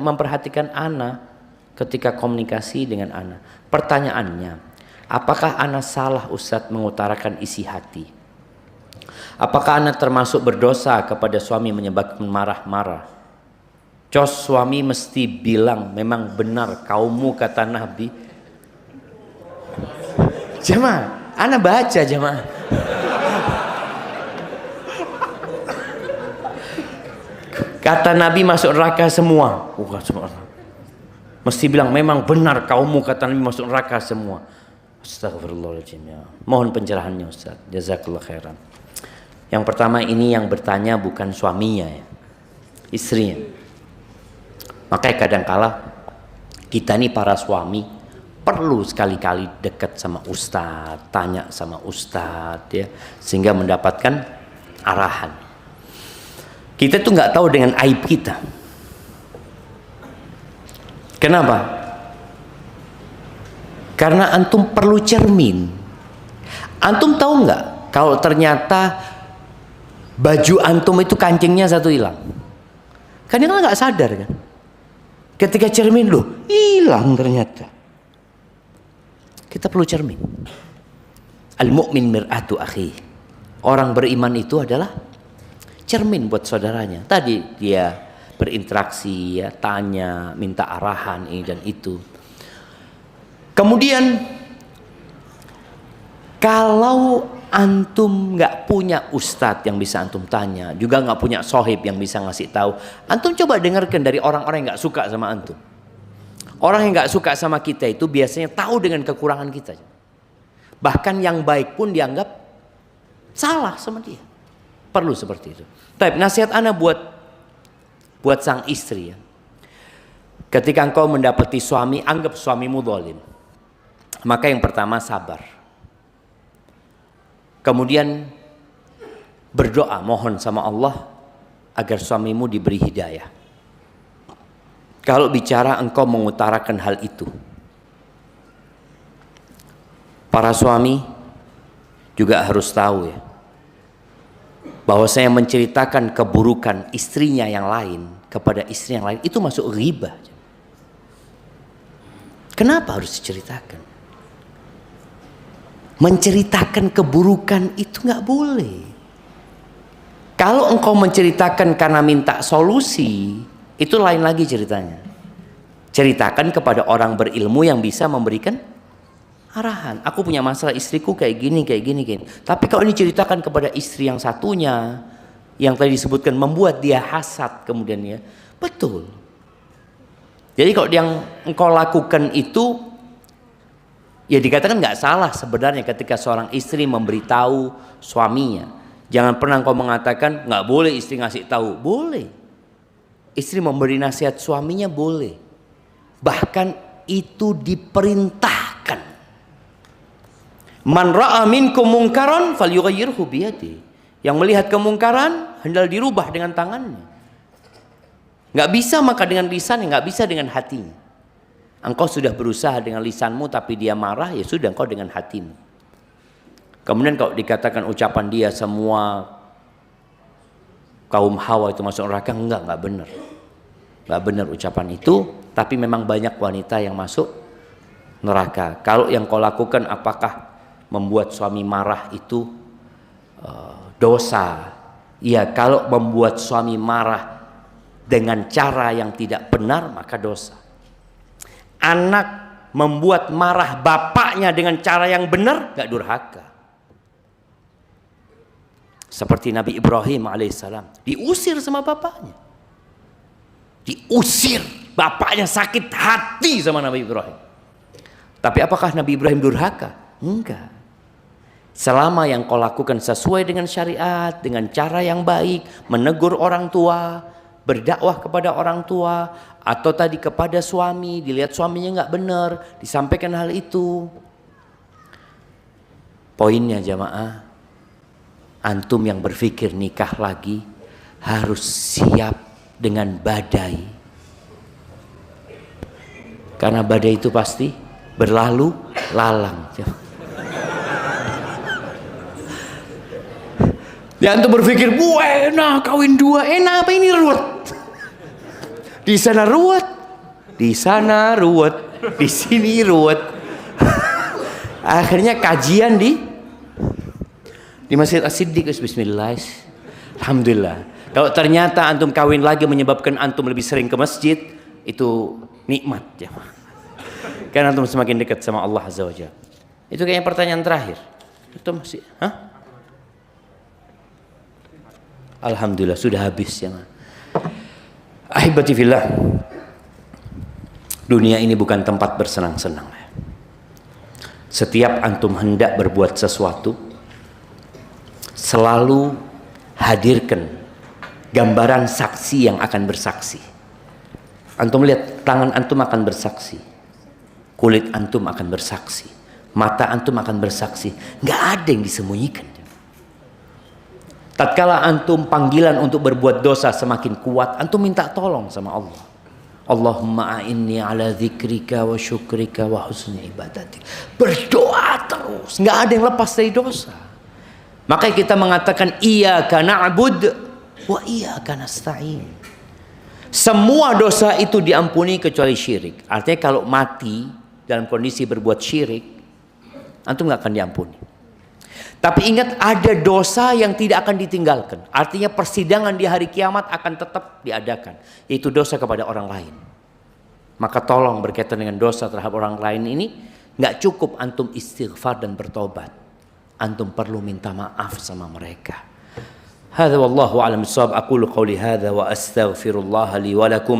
memperhatikan ana ketika komunikasi dengan ana. Pertanyaannya, apakah ana salah Ustadz mengutarakan isi hati? Apakah ana termasuk berdosa kepada suami menyebabkan marah-marah? Cos suami mesti bilang memang benar kaummu kata Nabi. Jemaah, ana baca jemaah. Kata Nabi masuk neraka semua. Bukan semua. Mesti bilang memang benar kaummu kata Nabi masuk neraka semua. Astagfirullahaladzim ya. Mohon pencerahannya Ustaz. Jazakallah khairan. Yang pertama ini yang bertanya bukan suaminya ya, istrinya. Makanya kadangkala kita nih para suami perlu sekali-kali dekat sama Ustadz, tanya sama Ustadz ya, sehingga mendapatkan arahan. Kita tuh nggak tahu dengan aib kita. Kenapa? Karena antum perlu cermin. Antum tahu nggak kalau ternyata baju antum itu kancingnya satu hilang? Kadang-kadang nggak sadar kan? Ketika cermin loh, hilang ternyata. Kita perlu cermin. Al-mu'min mir'atu akhi. Orang beriman itu adalah cermin buat saudaranya. Tadi dia berinteraksi ya, tanya, minta arahan ini dan itu. Kemudian kalau antum nggak punya ustadz yang bisa antum tanya, juga nggak punya sohib yang bisa ngasih tahu, antum coba dengarkan dari orang-orang yang nggak suka sama antum. Orang yang nggak suka sama kita itu biasanya tahu dengan kekurangan kita. Bahkan yang baik pun dianggap salah sama dia. Perlu seperti itu. Tapi nasihat ana buat sang istri ya. Ketika engkau mendapati suami, anggap suamimu zalim. Maka yang pertama sabar. Kemudian berdoa, mohon sama Allah agar suamimu diberi hidayah. Kalau bicara engkau mengutarakan hal itu. Para suami juga harus tahu ya, bahwa saya menceritakan keburukan istrinya yang lain kepada istri yang lain itu masuk ghibah. Kenapa harus diceritakan? Menceritakan keburukan itu nggak boleh. Kalau engkau menceritakan karena minta solusi, itu lain lagi ceritanya. Ceritakan kepada orang berilmu yang bisa memberikan arahan. Aku punya masalah istriku kayak gini, kayak gini, kayak gini. Tapi kalau ini ceritakan kepada istri yang satunya, yang tadi disebutkan membuat dia hasad kemudian ya, betul. Jadi kalau yang engkau lakukan itu, ya dikatakan nggak salah sebenarnya ketika seorang istri memberitahu suaminya. Jangan pernah engkau mengatakan nggak boleh istri ngasih tahu. Boleh. Istri memberi nasihat suaminya boleh. Bahkan itu diperintahkan. Man ra'a minkum mungkaran falyughayyirhu biyadihi. Yang melihat kemungkaran hendaklah dirubah dengan tangannya. Nggak bisa maka dengan lisannya, nggak bisa dengan hatinya. Engkau sudah berusaha dengan lisanmu tapi dia marah, ya sudah engkau dengan hatimu. Kemudian kalau dikatakan ucapan dia semua kaum Hawa itu masuk neraka, enggak benar. Enggak benar ucapan itu, tapi memang banyak wanita yang masuk neraka. Kalau yang kau lakukan apakah membuat suami marah itu dosa? Ya, kalau membuat suami marah dengan cara yang tidak benar maka dosa. Anak membuat marah bapaknya dengan cara yang benar gak durhaka. Seperti Nabi Ibrahim alaihissalam diusir sama bapaknya. Diusir, bapaknya sakit hati sama Nabi Ibrahim. Tapi apakah Nabi Ibrahim durhaka? Enggak. Selama yang kau lakukan sesuai dengan syariat, dengan cara yang baik, menegur orang tua, berdakwah kepada orang tua, atau tadi kepada suami, dilihat suaminya nggak benar, disampaikan hal itu. Poinnya jamaah, antum yang berpikir nikah lagi harus siap dengan badai. Karena badai itu pasti berlalu lalang. Ya antum berpikir, enak kawin dua, enak apa ini ruwet? Di sana ruwet, di sana ruwet, di sini ruwet. Akhirnya kajian di Masjid As-Siddiq. Bismillah, alhamdulillah. Kalau ternyata antum kawin lagi menyebabkan antum lebih sering ke masjid, itu nikmat ya. Karena antum semakin dekat sama Allah Azza wa Jalla. Itu kayaknya pertanyaan terakhir. Itu masih, alhamdulillah sudah habis ya. Ahibati fillah. Dunia ini bukan tempat bersenang-senang. Setiap antum hendak berbuat sesuatu, selalu hadirkan gambaran saksi yang akan bersaksi. Antum lihat, tangan antum akan bersaksi, kulit antum akan bersaksi, mata antum akan bersaksi. Nggak ada yang disembunyikan. Tatkala antum panggilan untuk berbuat dosa semakin kuat, antum minta tolong sama Allah. Allahumma a'inni ala dzikrika wa syukrika wa husni ibadatik. Berdoa terus, nggak ada yang lepas dari dosa. Makanya kita mengatakan iyyaka na'bud wa iyyaka nasta'in. Semua dosa itu diampuni kecuali syirik. Artinya kalau mati dalam kondisi berbuat syirik, antum nggak akan diampuni. Tapi ingat, ada dosa yang tidak akan ditinggalkan. Artinya persidangan di hari kiamat akan tetap diadakan, yaitu dosa kepada orang lain. Maka tolong berkaitan dengan dosa terhadap orang lain ini, nggak cukup antum istighfar dan bertobat. Antum perlu minta maaf sama mereka. هذا والله أعلم بالصواب. أقول قولي هذا وأستغفر الله لي ولكم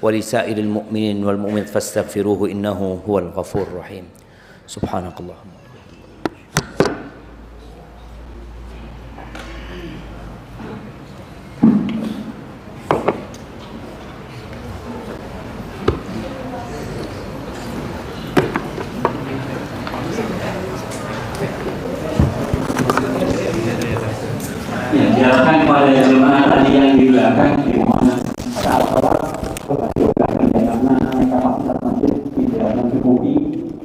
ولسائر المؤمنين والمؤمنات فاستغفروه إنه هو الغفور الرحيم. سبحانك اللهم. Silakan pada jemaah tadi yang di belakang